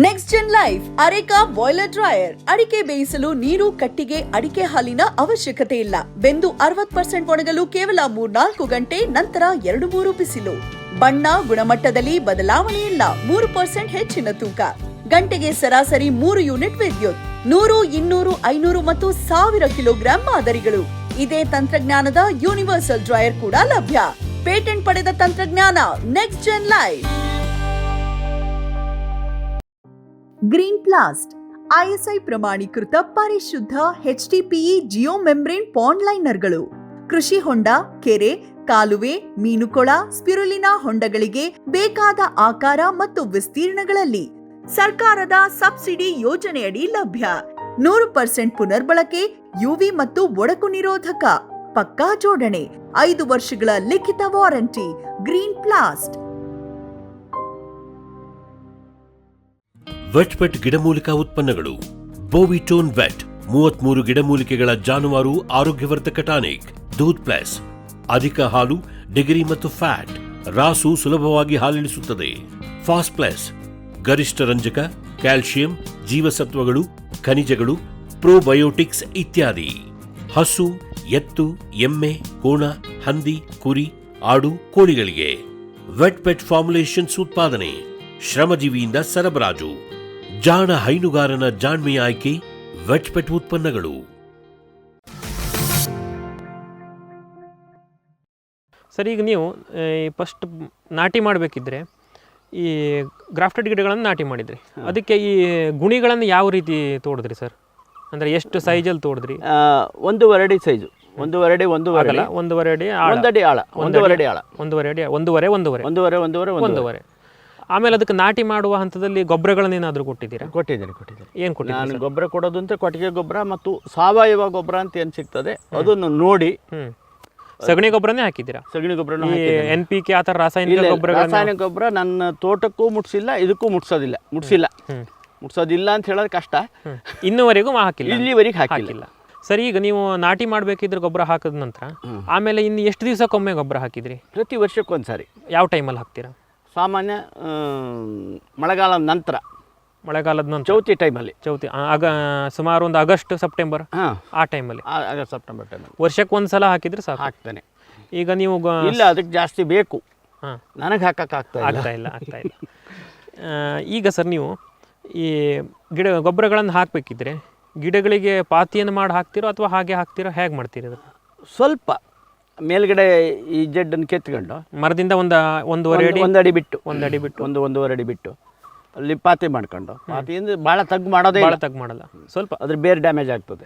Next gen life areca boiler dryer. ಅಡಿಕೆ ಬೇಯಿಸಲು ನೀರು, ಕಟ್ಟಿಗೆ, ಅಡಿಕೆ ಹಾಲಿನ ಅವಶ್ಯಕತೆ ಇಲ್ಲ. ಬೆಂದು 60% ಒಣಗಲು ಕೇವಲ 3-4 ಗಂಟೆ, ನಂತರ 2-3 ಬಿಸಿಲು. ಬಣ್ಣ, ಗುಣಮಟ್ಟದಲ್ಲಿ ಬದಲಾವಣೆ ಇಲ್ಲ. 3% ಹೆಚ್ಚಿನ ತೂಕ. ಗಂಟೆಗೆ ಸರಾಸರಿ 3 ಯೂನಿಟ್ ವಿದ್ಯುತ್. 100, 200, 500 ಮತ್ತು 1000 ಕಿಲೋಗ್ರಾಂ ಮಾದರಿಗಳು. ಇದೇ ತಂತ್ರಜ್ಞಾನದ ಯೂನಿವರ್ಸಲ್ ಡ್ರೈಯರ್ ಕೂಡ ಲಭ್ಯ. ಪೇಟೆಂಟ್ ಪಡೆದ ತಂತ್ರಜ್ಞಾನ next gen life. Green plast ISI ಪ್ರಮಾಣೀಕೃತ ಪರಿಶುದ್ಧ HDPE ಜಿಯೋ ಮೆಂಬ್ರೇನ್ ಪಾಂಡ್ ಲೈನರ್ಗಳು. ಕೃಷಿ ಹೊಂಡ, ಕೆರೆ, ಕಾಲುವೆ, ಮೀನುಕೊಳ, ಸ್ಪಿರುಲಿನಾ ಹೊಂಡಗಳಿಗೆ ಬೇಕಾದ ಆಕಾರ ಮತ್ತು ವಿಸ್ತೀರ್ಣಗಳಲ್ಲಿ ಸರ್ಕಾರದ ಸಬ್ಸಿಡಿ ಯೋಜನೆಯಡಿ ಲಭ್ಯ. 100% ಪುನರ್ಬಳಕೆ, ಯುವಿ ಮತ್ತು ಒಡಕು ನಿರೋಧಕ, ಪಕ್ಕಾ ಜೋಡಣೆ, 5 ವರ್ಷಗಳ ಲಿಖಿತ ವಾರಂಟಿ. ಗ್ರೀನ್ ಪ್ಲಾಸ್ಟ್. ವೆಟ್ ಗಿಡಮೂಲಿಕಾ ಉತ್ಪನ್ನಗಳು. ಬೋವಿಟೋನ್ ವೆಟ್ 33 ಗಿಡಮೂಲಿಕೆಗಳ ಜಾನುವಾರು ಆರೋಗ್ಯವರ್ಧಕ ಟಾನಿಕ್. ದೂದ್ ಪ್ಲಸ್ ಅಧಿಕ ಹಾಲು, ಡಿಗ್ರಿ ಮತ್ತು ಫ್ಯಾಟ್, ರಾಸು ಸುಲಭವಾಗಿ ಹಾಲಿಳಿಸುತ್ತದೆ. ಫಾಸ್ಟ್ ಪ್ಲಸ್ ಗರಿಷ್ಠ ರಂಜಕ, ಕ್ಯಾಲ್ಸಿಯಂ, ಜೀವಸತ್ವಗಳು, ಖನಿಜಗಳು, ಪ್ರೋಬಯೋಟಿಕ್ಸ್ ಇತ್ಯಾದಿ. ಹಸು, ಎತ್ತು, ಎಮ್ಮೆ, ಕೋಣ, ಹಂದಿ, ಕುರಿ, ಆಡು, ಕೋಳಿಗಳಿಗೆ ವೆಟ್ ಪೆಟ್ ಫಾರ್ಮುಲೇಷನ್ಸ್ ಉತ್ಪಾದನೆ. ಶ್ರಮಜೀವಿಯಿಂದ ಸರಬರಾಜು. ಜಾಣ ಹೈನುಗಾರನ ಜಾಣ್ಮೆಯ ಆಯ್ಕೆ ವೆಟ್ ಪೆಟ್ ಉತ್ಪನ್ನಗಳು. ಸರ್, ಈಗ ನೀವು ಫಸ್ಟ್ ನಾಟಿ ಮಾಡಬೇಕಿದ್ರೆ ಈ ಗ್ರಾಫ್ಟೆಡ್ ಗಿಡಗಳನ್ನು ನಾಟಿ ಮಾಡಿದ್ರಿ. ಅದಕ್ಕೆ ಈ ಗುಣಿಗಳನ್ನು ಯಾವ ರೀತಿ ತೋಡಿದ್ರಿ ಸರ್? ಅಂದರೆ ಎಷ್ಟು ಸೈಜಲ್ಲಿ ತೋಡಿದ್ರಿ? 1.5 ಅಡಿ ಸೈಜು. 1.5 ಅಡಿ, 1.5 ಅಡಿ, 1.5 ಅಡಿ ಆಳ, 1 ಅಡಿ ಆಳ, 1.5 ಅಡಿ ಆಳ, 1.5 ಅಡಿ, 1.5 ಆಮೇಲೆ ಅದಕ್ಕೆ ನಾಟಿ ಮಾಡುವ ಹಂತದಲ್ಲಿ ಗೊಬ್ಬರಗಳನ್ನೇನಾದರೂ ಕೊಟ್ಟಿದ್ದೀರಾ? ಕೊಟ್ಟಿದ್ದೀನಿ. ಏನು ಕೊಟ್ಟಿದ್ದೀರಿ? ನಾನು ಗೊಬ್ಬರ ಕೊಡೋದು ಅಂತ ಕೊಟ್ಟಿಗೆ ಗೊಬ್ಬರ ಮತ್ತು ಸಾವಯವ ಗೊಬ್ಬರ ಅಂತ ಏನು ಸಿಗ್ತದೆ ಅದನ್ನು ನೋಡಿ. ಸಗಣಿ ಗೊಬ್ಬರನೇ ಹಾಕಿದ್ದೀರಾ? ಸಗಣಿ ಗೊಬ್ಬರ, NPK ಆ ಥರ ರಾಸಾಯನಿಕ ಗೊಬ್ಬರ ನನ್ನ ತೋಟಕ್ಕೂ ಮುಟ್ಸಿಲ್ಲ, ಇದಕ್ಕೂ ಮುಟ್ಸೋದಿಲ್ಲ ಅಂತ ಹೇಳೋದು ಕಷ್ಟ. ಇನ್ನುವರೆಗೂ ಹಾಕಿಲ್ಲ? ಇಲ್ಲಿವರೆಗೆ ಹಾಕಿಲ್ಲ. ಸರಿ, ಈಗ ನೀವು ನಾಟಿ ಮಾಡಬೇಕಿದ್ರೆ ಗೊಬ್ಬರ ಹಾಕಿದ ನಂತರ ಆಮೇಲೆ ಇನ್ನು ಎಷ್ಟು ದಿವಸಕ್ಕೊಮ್ಮೆ ಗೊಬ್ಬರ ಹಾಕಿದ್ರಿ? ಪ್ರತಿ ವರ್ಷಕ್ಕೊಂದ್ಸಾರಿ. ಯಾವ ಟೈಮಲ್ಲಿ ಹಾಕ್ತೀರಾ? ಸಾಮಾನ್ಯ ಮಳೆಗಾಲದ ನಂತರ, ಮಳೆಗಾಲದ ನಂತರ, ಚೌತಿ ಟೈಮಲ್ಲಿ. ಸುಮಾರು ಒಂದು ಆಗಸ್ಟ್ ಸೆಪ್ಟೆಂಬರ್ ಆ ಟೈಮಲ್ಲಿ. ಆಗಸ್ಟ್ ಸೆಪ್ಟೆಂಬರ್ ಟೈಮಲ್ಲಿ ವರ್ಷಕ್ಕೆ ಒಂದ್ಸಲ ಹಾಕಿದ್ರೆ ಸಾಕು? ಹಾಕ್ತಾನೆ. ಈಗ ನೀವು ಇಲ್ಲ, ಅದಕ್ಕೆ ಜಾಸ್ತಿ ಬೇಕು. ನನಗೆ ಆಗ್ತಾ ಇಲ್ಲ. ಈಗ ಸರ್, ನೀವು ಈ ಗೊಬ್ಬರಗಳನ್ನು ಹಾಕಬೇಕಿದ್ರೆ ಗಿಡಗಳಿಗೆ ಪಾತಿಯನ್ನು ಮಾಡಿ ಹಾಕ್ತಿರೋ ಅಥವಾ ಹಾಗೆ ಹಾಕ್ತಿರೋ, ಹೇಗೆ ಮಾಡ್ತೀರಿ? ಅದನ್ನು ಸ್ವಲ್ಪ ಮೇಲ್ಗಡೆ ಈ ಜಡ್ಡನ್ನು ಕೆತ್ಕೊಂಡು ಮರದಿಂದ ಒಂದೂವರೆ ಅಡಿ, 1 ಅಡಿ ಬಿಟ್ಟು, 1.5 ಅಡಿ ಬಿಟ್ಟು ಅಲ್ಲಿ ಪಾತಿ ಮಾಡ್ಕೊಂಡು, ಪಾತಿಯಿಂದ ಭಾಳ ತಗ್ಗು ಮಾಡಲ್ಲ, ಸ್ವಲ್ಪ ಅದ್ರ ಬೇರೆ ಡ್ಯಾಮೇಜ್ ಆಗ್ತದೆ.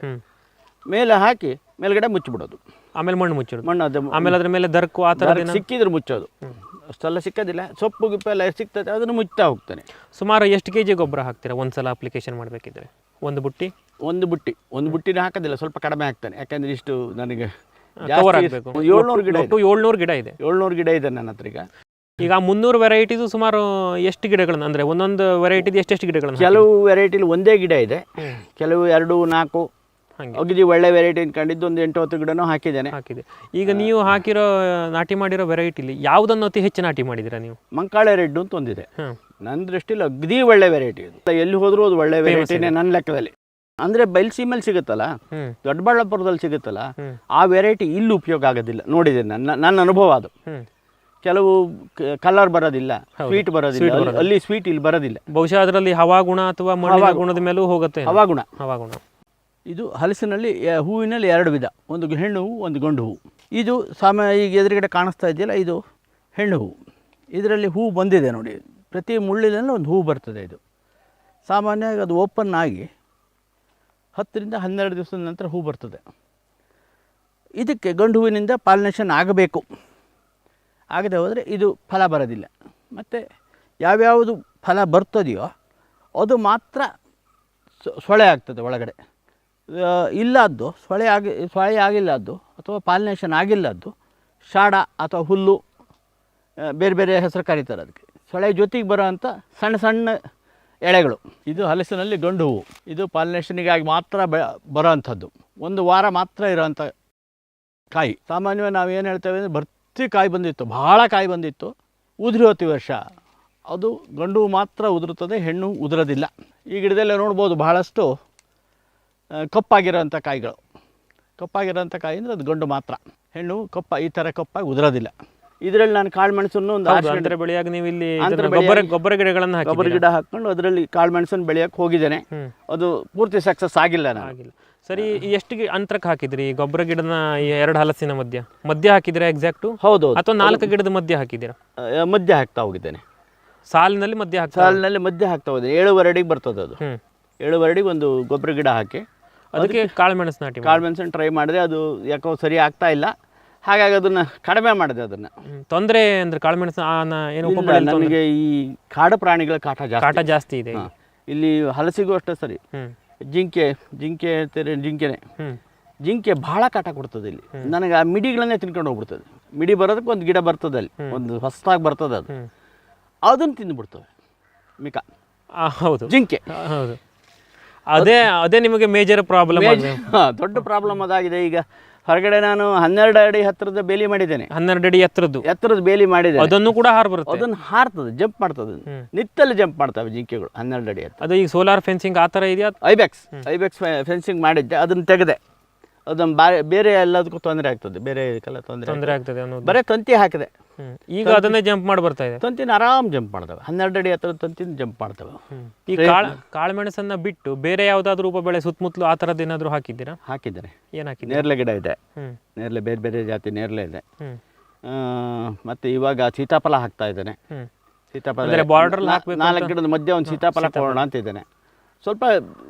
ಮೇಲೆ ಹಾಕಿ ಮೇಲ್ಗಡೆ ಮುಚ್ಚಿಬಿಡೋದು. ಆಮೇಲೆ ಮಣ್ಣು ಮುಚ್ಚೋದು. ಅದು ಆಮೇಲೆ ಅದ್ರ ಮೇಲೆ ದರ್ಕು ಆ ಥರ ಸಿಕ್ಕಿದ್ರೆ ಮುಚ್ಚೋದು. ಅಷ್ಟೆಲ್ಲ ಸಿಕ್ಕೋದಿಲ್ಲ, ಸೊಪ್ಪು ಗಿಪ್ಪು ಎಲ್ಲ ಸಿಗ್ತದೆ, ಅದನ್ನು ಮುಚ್ತಾ ಹೋಗ್ತಾನೆ. ಸುಮಾರು ಎಷ್ಟು kg ಗೊಬ್ಬರ ಹಾಕ್ತೀರಾ ಒಂದ್ಸಲ ಅಪ್ಲಿಕೇಶನ್ ಮಾಡಬೇಕಿದ್ರೆ? ಒಂದು ಬುಟ್ಟಿನ ಹಾಕೋದಿಲ್ಲ, ಸ್ವಲ್ಪ ಕಡಿಮೆ ಆಗ್ತಾನೆ. ಯಾಕಂದ್ರೆ ಇಷ್ಟು ನನಗೆ 700 ಗಿಡ ಇದೆ. 700 ಗಿಡ ಇದೆ ನನ್ನ ಹತ್ರ. ಈಗ 300 ವೆರೈಟಿದು ಸುಮಾರು ಎಷ್ಟು ಗಿಡಗಳನ್ನು, ಅಂದರೆ ಒಂದೊಂದು ವೆರೈಟಿದು ಎಷ್ಟೆಷ್ಟು ಗಿಡಗಳನ್ನು? ಕೆಲವು ವೆರೈಟಿಲಿ ಒಂದೇ ಗಿಡ ಇದೆ, ಕೆಲವು 2, 4, ಹಂಗೆ ಅಗದಿ ಒಳ್ಳೆ ವೆರೈಟಿ ಕಂಡಿದ್ದು ಒಂದು 8-10 ಗಿಡನೂ ಹಾಕಿದ್ದೇನೆ. ಹಾಕಿದೆ. ಈಗ ನೀವು ಹಾಕಿರೋ ನಾಟಿ ಮಾಡಿರೋ ವೆರೈಟಿಲಿ ಯಾವುದನ್ನು ಅತಿ ಹೆಚ್ಚು ನಾಟಿ ಮಾಡಿದ್ದೀರಾ ನೀವು? ಮಂಕಾಳೆ ರೆಡ್ ಅಂತ ಒಂದಿದೆ. ಹಾಂ, ನನ್ನ ದೃಷ್ಟಿಲಿ ಅಗದಿ ಒಳ್ಳೆ ವೆರೈಟಿ ಇದು. ಎಲ್ಲಿ ಹೋದರೂ ಅದು ಒಳ್ಳೆ ವೆರೈಟಿನೇ ನನ್ನ ಲೆಕ್ಕದಲ್ಲಿ. ಅಂದರೆ ಬೈಲ್ಸೀಮೆಲ್ಲಿ ಸಿಗುತ್ತಲ್ಲ, ದೊಡ್ಡಬಳ್ಳಾಪುರದಲ್ಲಿ ಸಿಗುತ್ತಲ್ಲ, ಆ ವೆರೈಟಿ ಇಲ್ಲಿ ಉಪಯೋಗ ಆಗೋದಿಲ್ಲ. ನೋಡಿದೆ ನನ್ನ ಅನುಭವ ಅದು. ಕೆಲವು ಕಲರ್ ಬರೋದಿಲ್ಲ, ಸ್ವೀಟ್ ಬರೋದಿಲ್ಲ, ಅಲ್ಲಿ ಸ್ವೀಟ್ ಇಲ್ಲಿ ಬರೋದಿಲ್ಲ. ಬಹುಶಃ ಅದರಲ್ಲಿ ಹವಾಗುಣ ಅಥವಾ ಮಣ್ಣಿನ ಗುಣದ ಮೇಲೂ ಹೋಗುತ್ತೆ. ಹವಾಗುಣ. ಇದು ಹಲಸಿನಲ್ಲಿ ಹೂವಿನಲ್ಲಿ 2 ವಿಧ, ಒಂದು ಹೆಣ್ಣು ಹೂವು, ಒಂದು ಗಂಡು ಹೂವು. ಇದು ಈಗ ಎದುರುಗಡೆ ಕಾಣಿಸ್ತಾ ಇದೆಯಲ್ಲ, ಇದು ಹೆಣ್ಣು ಹೂವು. ಇದರಲ್ಲಿ ಹೂವು ಬಂದಿದೆ ನೋಡಿ, ಪ್ರತಿ ಮುಳ್ಳಿನಲ್ಲಿ ಒಂದು ಹೂವು ಬರ್ತದೆ. ಇದು ಸಾಮಾನ್ಯವಾಗಿ ಅದು ಓಪನ್ ಆಗಿ 10ರಿಂದ 12 ದಿವಸದ ನಂತರ ಹೂ ಬರ್ತದೆ. ಇದಕ್ಕೆ ಗಂಡು ಹೂವಿನಿಂದ ಪಾಲಿನೇಷನ್ ಆಗಬೇಕು. ಆಗದೆ ಹೋದರೆ ಇದು ಫಲ ಬರೋದಿಲ್ಲ. ಮತ್ತು ಯಾವ್ಯಾವುದು ಫಲ ಬರ್ತದೆಯೋ ಅದು ಮಾತ್ರ ಸೊಳೆ ಆಗ್ತದೆ ಒಳಗಡೆ. ಇಲ್ಲದ್ದು ಸೊಳೆ ಆಗಿಲ್ಲದ್ದು ಅಥವಾ ಪಾಲಿನೇಷನ್ ಆಗಿಲ್ಲದ್ದು ಶಾಡ ಅಥವಾ ಹುಲ್ಲು, ಬೇರೆ ಬೇರೆ ಹೆಸರು ಕರೀತಾರೆ ಅದಕ್ಕೆ. ಸೊಳೆ ಜೊತೆಗೆ ಬರೋವಂಥ ಸಣ್ಣ ಸಣ್ಣ ಎಳೆಗಳು. ಇದು ಹಲಸಿನಲ್ಲಿ ಗಂಡು ಹೂವು. ಇದು ಪಾಲಿನೇಷನಿಗಾಗಿ ಮಾತ್ರ ಬರೋವಂಥದ್ದು. 1 ವಾರ ಮಾತ್ರ ಇರೋವಂಥ ಕಾಯಿ. ಸಾಮಾನ್ಯವಾಗಿ ನಾವು ಏನು ಹೇಳ್ತೇವೆ ಅಂದರೆ ಭರ್ತಿ ಕಾಯಿ ಬಂದಿತ್ತು, ಭಾಳ ಕಾಯಿ ಬಂದಿತ್ತು, ಉದುರಿ ಹೋಗ್ತಿ ವರ್ಷ. ಅದು ಗಂಡು ಹೂವು ಮಾತ್ರ ಉದುರುತ್ತದೆ, ಹೆಣ್ಣು ಉದುರೋದಿಲ್ಲ. ಈ ಗಿಡದಲ್ಲೇ ನೋಡ್ಬೋದು ಬಹಳಷ್ಟು ಕಪ್ಪಾಗಿರೋವಂಥ ಕಾಯಿಗಳು. ಕಪ್ಪಾಗಿರೋವಂಥ ಕಾಯಿ ಅಂದರೆ ಅದು ಗಂಡು ಮಾತ್ರ, ಹೆಣ್ಣು ಈ ಥರ ಕಪ್ಪಾಗಿ ಉದುರೋದಿಲ್ಲ. ಇದರಲ್ಲಿ ನಾನು ಕಾಳು ಮೆಣಸನ್ನು ಒಂದು ಅಂತರ ಬೆಳೆಯಾಗಿ ನೀವು ಇಲ್ಲಿ ಗೊಬ್ಬರ ಗಿಡಗಳನ್ನು ಗೊಬ್ಬರ ಗಿಡ ಹಾಕ್ಕೊಂಡು ಅದರಲ್ಲಿ ಕಾಳು ಮೆಣಸನ್ನು ಬೆಳೆಯೋಕ್ಕೆ ಹೋಗಿದ್ದೇನೆ. ಅದು ಪೂರ್ತಿ ಸಕ್ಸಸ್ ಆಗಿಲ್ಲ. ಸರಿ, ಎಷ್ಟು ಅಂತರಕ್ಕೆ ಹಾಕಿದ್ರಿ ಗೊಬ್ಬರ ಗಿಡನ? 2 ಹಲಸಿನ ಮಧ್ಯ ಹಾಕಿದ್ದೀರಾ ಎಕ್ಸಾಕ್ಟು? ಹೌದು. ಅಥವಾ 4 ಗಿಡದ ಮಧ್ಯ ಹಾಕಿದ್ದೀರಾ? ಮಧ್ಯ ಹಾಕ್ತಾ ಹೋಗಿದ್ದೇನೆ. ಸಾಲಿನಲ್ಲಿ ಮಧ್ಯ ಹಾಕ್ತಾ ಹೋದೆ. 7 ಅಡಿಗೆ ಬರ್ತದೆ ಅದು. 7 ಅಡಿಗೆ ಒಂದು ಗೊಬ್ಬರ ಗಿಡ ಹಾಕಿ ಅದಕ್ಕೆ ಕಾಳು ಮೆಣಸು ನಾಟಿ. ಕಾಳು ಮೆಣಸನ್ನು ಟ್ರೈ ಮಾಡಿದೆ, ಅದು ಯಾಕೋ ಸರಿ ಆಗ್ತಾ ಇಲ್ಲ. ಹಾಗಾಗಿ ಅದನ್ನು ಕಡಿಮೆ ಮಾಡಿದೆ. ಅದನ್ನು ತೊಂದರೆ ಅಂದರೆ ಕಾಳು ಮೆಣಸು ಏನು ನನಗೆ ಈ ಕಾಡು ಪ್ರಾಣಿಗಳ ಕಾಟ ಜಾಸ್ತಿ ಇದೆ ಇಲ್ಲಿ. ಹಲಸಿಗೂ ಅಷ್ಟೇ ಸರಿ. ಜಿಂಕೆ ಹೇಳ್ತಾರೆ, ಜಿಂಕೆ ಭಾಳ ಕಾಟ ಕೊಡ್ತದೆ ಇಲ್ಲಿ. ನನಗೆ ಆ ಮಿಡಿಗಳನ್ನೇ ತಿನ್ಕೊಂಡು ಹೋಗ್ಬಿಡ್ತದೆ. ಮಿಡಿ ಬರೋದಕ್ಕೆ ಒಂದು ಗಿಡ ಬರ್ತದೆ ಅಲ್ಲಿ, ಒಂದು ಹೊಸದಾಗಿ ಬರ್ತದೆ, ಅದನ್ನು ತಿಂದುಬಿಡ್ತವೆ ಮಿಕ. ಹೌದು, ಜಿಂಕೆ. ಹೌದು, ಅದೇ ನಿಮಗೆ ಮೇಜರ್ ಪ್ರಾಬ್ಲಮ್. ದೊಡ್ಡ ಪ್ರಾಬ್ಲಮ್ ಅದಾಗಿದೆ. ಈಗ ಹೊರಗಡೆ ನಾನು 12 ಅಡಿ ಎತ್ತರದ ಬೇಲಿ ಮಾಡಿದ್ದೇನೆ. 12 ಅಡಿ ಎತ್ತರದ ಬೇಲಿ ಮಾಡಿದ್ದೇನೆ. ಅದನ್ನು ಕೂಡ ಅದನ್ನು ಹಾರ್ತದೆ, ಜಂಪ್ ಮಾಡ್ತದೆ. ನಿತ್ತಲ್ಲಿ ಜಂಪ್ ಮಾಡ್ತವೆ ಜಿಂಕೆಗಳು 12 ಅಡಿ ಎತ್ತರ. ಅದು ಈಗ ಸೋಲಾರ್ ಫೆನ್ಸಿಂಗ್ ಆ ಥರ ಇದೆಯಾ? ಐಬೆಕ್ಸ್ ಫೆನ್ಸಿಂಗ್ ಮಾಡಿದ್ದೆ, ಅದನ್ನು ತೆಗೆದೆ. ಅದನ್ನು ಬೇರೆ ಎಲ್ಲದಕ್ಕೂ ತೊಂದರೆ ಆಗ್ತದೆ, ಬೇರೆ ಇದಕ್ಕೆಲ್ಲ ತೊಂದರೆ ಆಗ್ತದೆ. ಬರೀ ತಂತಿ ಹಾಕಿದೆ. ಈಗ ಅದನ್ನೇ ಜಂಪ್ ಮಾಡಿ ಬರ್ತಾ ಇದೆ. ತಂತಿನ ಆರಾಮ್ ಜಂಪ್ ಮಾಡ್ತವೆ. 12 ಅಡಿ ಎತ್ತರ ತಂತಿನ ಜಂಪ್ ಮಾಡ್ತವೆ. ಈ ಕಾಳುಮೆಣಸನ್ನ ಬಿಟ್ಟು ಬೇರೆ ಯಾವುದಾದ್ರೂ ಉಪಬೆಳೆ ಸುತ್ತಮುತ್ತಲು ಆ ಥರದ್ದು ಏನಾದರೂ ಹಾಕಿದ್ದೀರಾ? ಹಾಕಿದ್ದೇನೆ. ಏನು ಹಾಕಿದ್ದೀರಾ? ನೇರಳೆ ಗಿಡ ಇದೆ. ನೇರಳೆ ಬೇರೆ ಬೇರೆ ಜಾತಿ ನೇರಳೆ ಇದೆ. ಮತ್ತು ಇವಾಗ ಸೀತಾಫಲ ಹಾಕ್ತಾ ಇದ್ದೇನೆ. ಸೀತಾಫಲ ಬಾರ್ಡರ್ 4 ಗಿಡದ ಮಧ್ಯೆ ಒಂದು ಸೀತಾಫಲ ಕೊಡೋಣ ಅಂತ ಇದ್ದೇನೆ. ಸ್ವಲ್ಪ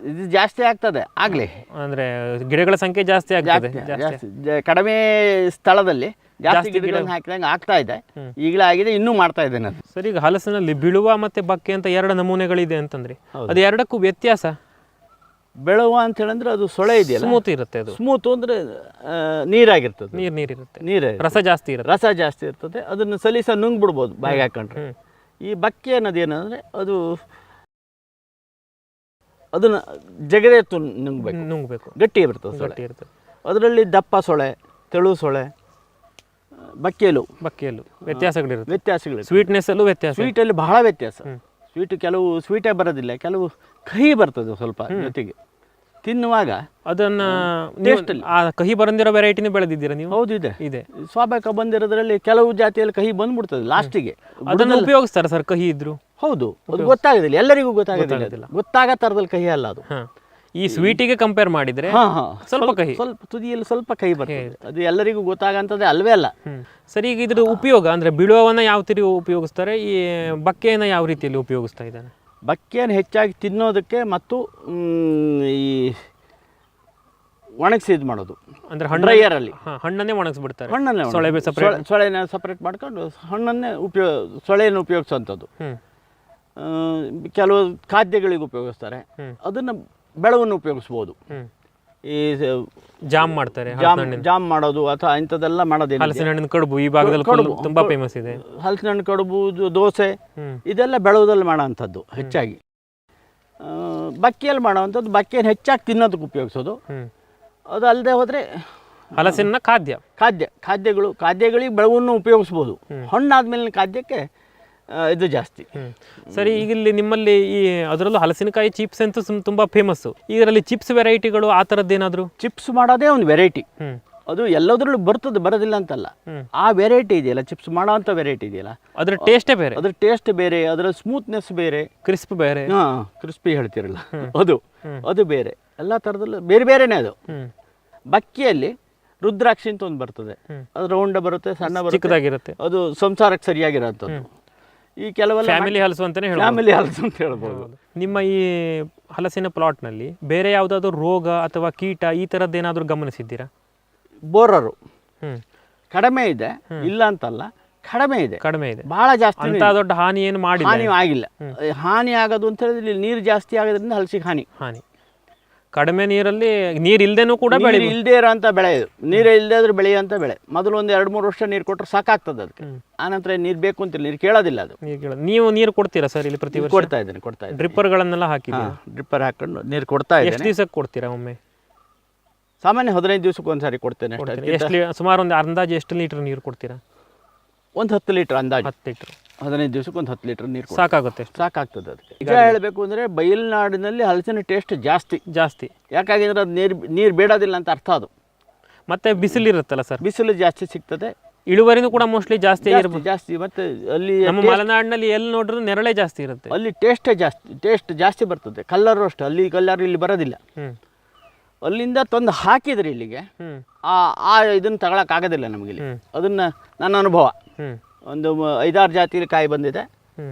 ಇದು ಜಾಸ್ತಿ ಆಗ್ತದೆ ಆಗಲಿ. ಅಂದರೆ ಗಿಡಗಳ ಸಂಖ್ಯೆ ಜಾಸ್ತಿ ಆಗ್ತದೆ. ಕಡಿಮೆ ಸ್ಥಳದಲ್ಲಿ ಜಾಸ್ತಿ ಗಿಡಗಳನ್ನು ಹಾಕಿದಂಗೆ ಆಗ್ತಾ ಇದೆ. ಈಗಲೇ ಆಗಿದೆ, ಇನ್ನೂ ಮಾಡ್ತಾ ಇದ್ದೇನೆ. ಸರಿ, ಈಗ ಹಲಸಿನಲ್ಲಿ ಬಿಳುವ ಮತ್ತು ಬಕ್ಕೆ ಅಂತ 2 ನಮೂನೆಗಳಿದೆ ಅಂತಂದ್ರೆ ಅದು ಎರಡಕ್ಕೂ ವ್ಯತ್ಯಾಸ? ಬೆಳುವ ಅಂತ ಹೇಳಿದ್ರೆ ಅದು ಸೊಳೆ ಇದೆಯಲ್ಲ, ಸ್ಮೂತ್ ಇರುತ್ತೆ. ಅದು ಸ್ಮೂತ್ ಅಂದರೆ ನೀರಾಗಿರ್ತದೆ, ನೀರು ರಸ ಜಾಸ್ತಿ ಇರ್ತದೆ. ಅದನ್ನು ಸಲೀಸ ನುಂಗ್ಬಿಡ್ಬೋದು ಬಾಯಿಗೆ ಹಾಕೊಂಡ್ರೆ. ಈ ಬಕ್ಕೆ ಅನ್ನೋದೇನಂದರೆ ಅದನ್ನು ಜಗದೇ ನುಂಗ್ಬೇಕು, ಗಟ್ಟಿ ಇರ್ತದೆ ಸೊಳೆ. ಅದರಲ್ಲಿ ದಪ್ಪ ಸೊಳೆ, ತೆಳು ಸೊಳೆ, ಬಕ್ಕೆಯಲ್ಲೂ ವ್ಯತ್ಯಾಸಗಳು. ಸ್ವೀಟ್ನೆಸ್ಸಲ್ಲೂ ವ್ಯತ್ಯಾಸ. ಸ್ವೀಟಲ್ಲಿ ಬಹಳ ವ್ಯತ್ಯಾಸ. ಕೆಲವು ಸ್ವೀಟೇ ಬರೋದಿಲ್ಲ, ಕೆಲವು ಕಹಿ ಬರ್ತದೆ ಸ್ವಲ್ಪ ಜೊತೆಗೆ ತಿನ್ನುವಾಗ. ಅದನ್ನ ಕಹಿ ಬರಂದಿರೋ ವೆರೈಟಿನೇ ಬೆಳೆದಿದ್ದೀರಾ ನೀವು? ಹೌದು, ಇದೆ. ಸ್ವಾಭಾವಿಕ ಬಂದಿರೋದ್ರಲ್ಲಿ ಕೆಲವು ಜಾತಿಯಲ್ಲಿ ಕಹಿ ಬಂದ್ಬಿಡ್ತದೆ ಲಾಸ್ಟಿಗೆ. ಅದನ್ನು ಉಪಯೋಗಿಸ್ತಾರೆ ಸರ್ ಕಹಿ ಇದ್ರು? ಹೌದು, ಅದು ಗೊತ್ತಾಗೋದಿಲ್ಲ, ಎಲ್ಲರಿಗೂ ಗೊತ್ತಾಗೋದಿಲ್ಲ. ಗೊತ್ತಾಗೋ ಥರದಲ್ಲಿ ಕಹಿ ಅಲ್ಲ ಅದು. ಈ ಸ್ವೀಟಿಗೆ ಕಂಪೇರ್ ಮಾಡಿದ್ರೆ ಸ್ವಲ್ಪ ಕಹಿ, ಸ್ವಲ್ಪ ತುದಿಯಲ್ಲಿ ಸ್ವಲ್ಪ ಕಹಿ ಬರ್ತದೆ. ಅದು ಎಲ್ಲರಿಗೂ ಗೊತ್ತಾಗಂತದ್ದೇ ಅಲ್ವೇ ಅಲ್ಲ. ಸರಿ, ಈಗ ಇದ್ರ ಉಪಯೋಗ ಅಂದ್ರೆ ಬಿಳುವವನ್ನ ಯಾವ ರೀತಿ ಉಪಯೋಗಿಸ್ತಾರೆ, ಈ ಬಕ್ಕೆಯನ್ನು ಯಾವ ರೀತಿಯಲ್ಲಿ ಉಪಯೋಗಿಸ್ತಾ ಇದ್ದಾರೆ? ಬಕ್ಕೆಯನ್ನು ಹೆಚ್ಚಾಗಿ ತಿನ್ನೋದಕ್ಕೆ ಮತ್ತು ಈ ಒಣಗಿಸಿ ಇದು ಮಾಡೋದು. ಅಂದ್ರೆ ಡ್ರೈಯರಲ್ಲಿ ಹಣ್ಣನ್ನೇ ಒಣಗಿಸ್ಬಿಡ್ತಾರೆ. ಸೊಳೆನ ಸಪರೇಟ್ ಮಾಡ್ಕೊಂಡು ಹಣ್ಣನ್ನೇ ಸೊಳೆಯನ್ನು ಉಪಯೋಗಿಸುವಂಥದ್ದು. ಕೆಲವು ಖಾದ್ಯಗಳಿಗೆ ಉಪಯೋಗಿಸ್ತಾರೆ. ಅದನ್ನು ಬೆಳವನ್ನು ಉಪಯೋಗಿಸ್ಬೋದು. ಈ ಜಾಮ್ ಮಾಡ್ತಾರೆ, ಜಾಮ್ ಮಾಡೋದು ಅಥವಾ ಇಂಥದ್ದೆಲ್ಲ ಮಾಡೋದಿಲ್ಲ. ಹಲಸಿನ ಹಣ್ಣಿನ ಕಡುಬು ಈ ಭಾಗದಲ್ಲಿ ತುಂಬಾ ಫೇಮಸ್ ಇದೆ. ಹಲಸಿನ ಹಣ್ಣು ಕಡುಬು, ದೋಸೆ, ಇದೆಲ್ಲ ಬೆಳವದಲ್ಲಿ ಮಾಡೋವಂಥದ್ದು ಹೆಚ್ಚಾಗಿ. ಬಕ್ಕಿಯಲ್ಲಿ ಮಾಡೋವಂಥದ್ದು, ಬಕ್ಕಿಯನ್ನು ಹೆಚ್ಚಾಗಿ ತಿನ್ನೋದಕ್ಕೆ ಉಪಯೋಗಿಸೋದು. ಅದು ಅಲ್ಲದೆ ಹೋದರೆ ಹಲಸಿನ ಖಾದ್ಯಗಳಿಗೆ ಬೆಳವನ್ನು ಉಪಯೋಗಿಸ್ಬೋದು. ಹಣ್ಣಾದ್ಮೇಲಿನ ಖಾದ್ಯಕ್ಕೆ ಇದು ಜಾಸ್ತಿ. ಸರಿ, ಈಗ ಇಲ್ಲಿ ನಿಮ್ಮಲ್ಲಿ ಈ ಅದರಲ್ಲೂ ಹಲಸಿನಕಾಯಿ ಚಿಪ್ಸ್ ಅಂತೂ ತುಂಬ ಫೇಮಸ್ಸು. ಇದರಲ್ಲಿ ಚಿಪ್ಸ್ ವೆರೈಟಿಗಳು ಆ ಥರದ್ದೇನಾದರೂ? ಚಿಪ್ಸ್ ಮಾಡೋದೇ ಒಂದು ವೆರೈಟಿ. ಅದು ಎಲ್ಲದರಲ್ಲೂ ಬರೋದಿಲ್ಲ ಅಂತಲ್ಲ. ಆ ವೆರೈಟಿ ಇದೆಯಲ್ಲ, ಚಿಪ್ಸ್ ಮಾಡೋ ಅಂಥ ವೆರೈಟಿ ಇದೆಯಲ್ಲ, ಅದರ ಟೇಸ್ಟೇ ಬೇರೆ. ಅದ್ರ ಟೇಸ್ಟ್ ಬೇರೆ, ಅದರ ಸ್ಮೂತ್ನೆಸ್ ಬೇರೆ, ಕ್ರಿಸ್ಪ್ ಬೇರೆ. ಕ್ರಿಸ್ಪಿ ಹೇಳ್ತಿರಲ್ಲ ಅದು ಬೇರೆ. ಎಲ್ಲ ಥರದಲ್ಲೂ ಬೇರೆ ಬೇರೆನೇ ಅದು. ಬಕ್ಕಿಯಲ್ಲಿ ರುದ್ರಾಕ್ಷಿ ಅಂತ ಒಂದು ಬರ್ತದೆ, ಅದು ರೌಂಡ ಬರುತ್ತೆ, ಸಣ್ಣ ಬರುತ್ತೆ, ಚಿಕ್ಕದಾಗಿರುತ್ತೆ. ಅದು ಸಂಸಾರಕ್ಕೆ ಸರಿಯಾಗಿರೋಂಥದ್ದು. ಈ ಕೆಲವೆಲ್ಲ ಫ್ಯಾಮಿಲಿ ಹಲಸು ಅಂತಲೇ ಫ್ಯಾಮಿಲಿ ಹಲಸು ಅಂತ ಹೇಳ್ಬೋದು. ನಿಮ್ಮ ಈ ಹಲಸಿನ ಪ್ಲಾಟ್ನಲ್ಲಿ ಬೇರೆ ಯಾವುದಾದ್ರೂ ರೋಗ ಅಥವಾ ಕೀಟ ಈ ಥರದ್ದೇನಾದರೂ ಗಮನಿಸಿದ್ದೀರಾ? ಬೋರರು ಕಡಿಮೆ ಇದೆ, ಇಲ್ಲ ಅಂತಲ್ಲ, ಕಡಿಮೆ ಇದೆ. ಬಹಳ ಜಾಸ್ತಿ ಅಂತ ದೊಡ್ಡ ಹಾನಿ ಏನು ಹಾನಿ ಆಗಿಲ್ಲ. ಹಾನಿ ಆಗೋದು ಅಂತ ಹೇಳಿದ್ರೆ ಇಲ್ಲಿ ನೀರು ಜಾಸ್ತಿ ಆಗೋದ್ರಿಂದ ಹಲಸಿಗೆ ಹಾನಿ. ಕಡಿಮೆ ನೀರಲ್ಲಿ, ನೀರು ಇಲ್ಲದೇನೂ ಕೂಡ ಇಲ್ಲದೆ ಇರೋಂಥ ಬೆಳೆ ಇದು. ನೀರು ಇಲ್ಲದೆ ಆದ್ರೂ ಬೆಳೆಯುವಂಥ ಬೆಳೆ. ಮೊದಲು ಒಂದು 2-3 ವರ್ಷ ನೀರು ಕೊಟ್ಟರೆ ಸಾಕಾಗ್ತದೆ ಅದಕ್ಕೆ. ಆನಂತರ ನೀರು ಬೇಕು ಅಂತಿಲ್ಲ, ನೀರು ಕೇಳೋದಿಲ್ಲ ಅದು. ನೀವು ನೀರು ಕೊಡ್ತೀರಾ ಸರ್ ಇಲ್ಲಿ ಪ್ರತಿ ವರ್ಷ? ಕೊಡ್ತಾ ಇದ್ದೀನಿ. ಡ್ರಿಪ್ಪರ್ಗಳನ್ನೆಲ್ಲ ಹಾಕಿದ್ದೀರಾ? ಡ್ರಿಪ್ಪರ್ ಹಾಕೊಂಡು ನೀರು ಕೊಡ್ತಾ ಇದ್ದೀನಿ. ಎಷ್ಟು ದಿವಸಕ್ಕೆ ಕೊಡ್ತೀರಾ ಒಮ್ಮೆ? ಸಾಮಾನ್ಯ 15 ದಿವಸಕ್ಕೆ ಒಂದ್ಸಾರಿ ಕೊಡ್ತೇನೆ. ಸುಮಾರು ಒಂದು ಅಂದಾಜು ಎಷ್ಟು ಲೀಟರ್ ನೀರು ಕೊಡ್ತೀರಾ? ಒಂದು 10 ಲೀಟರ್ ಅಂದಾಜು. 10 ಲೀಟರ್ 15 ದಿವಸಕ್ಕೆ ಒಂದು 10 ಲೀಟರ್ ನೀರು ಸಾಕಾಗುತ್ತೆ. ಸಾಕಾಗ್ತದೆ ಅದಕ್ಕೆ. ಈಗ ಹೇಳಬೇಕು ಅಂದರೆ ಬಯಲುನಾಡಿನಲ್ಲಿ ಹಲಸಿನ ಟೇಸ್ಟ್ ಜಾಸ್ತಿ. ಯಾಕಾಗಿದ್ರೆ ಅದು ನೀರು ಬೇಡೋದಿಲ್ಲ ಅಂತ ಅರ್ಥ. ಅದು ಮತ್ತೆ ಬಿಸಿಲಿರುತ್ತಲ್ಲ ಸರ್, ಬಿಸಿಲು ಜಾಸ್ತಿ ಸಿಗ್ತದೆ, ಇಳುವರಿನೂ ಕೂಡ ಮೋಸ್ಟ್ಲಿ ಜಾಸ್ತಿ. ಮತ್ತೆ ಅಲ್ಲಿ ನಮ್ಮ ಮಲೆನಾಡಿನಲ್ಲಿ ಎಲ್ಲಿ ನೋಡಿದ್ರು ನೆರಳೆ ಜಾಸ್ತಿ ಇರುತ್ತೆ, ಅಲ್ಲಿ ಟೇಸ್ಟ್ ಜಾಸ್ತಿ ಬರ್ತದೆ. ಕಲ್ಲರು ಅಷ್ಟು, ಅಲ್ಲಿ ಕಲ್ಲರು ಇಲ್ಲಿ ಬರೋದಿಲ್ಲ. ಅಲ್ಲಿಂದ ತಂದು ಹಾಕಿದ್ರೆ ಇಲ್ಲಿಗೆ ಆ ಇದನ್ನು ತಗೊಳಕ್ಕಾಗೋದಿಲ್ಲ ನಮಗೆ ಇಲ್ಲಿ. ಅದನ್ನು ನನ್ನ ಅನುಭವ. ಒಂದು 5-6 ಜಾತಿಯಲ್ಲಿ ಕಾಯಿ ಬಂದಿದೆ,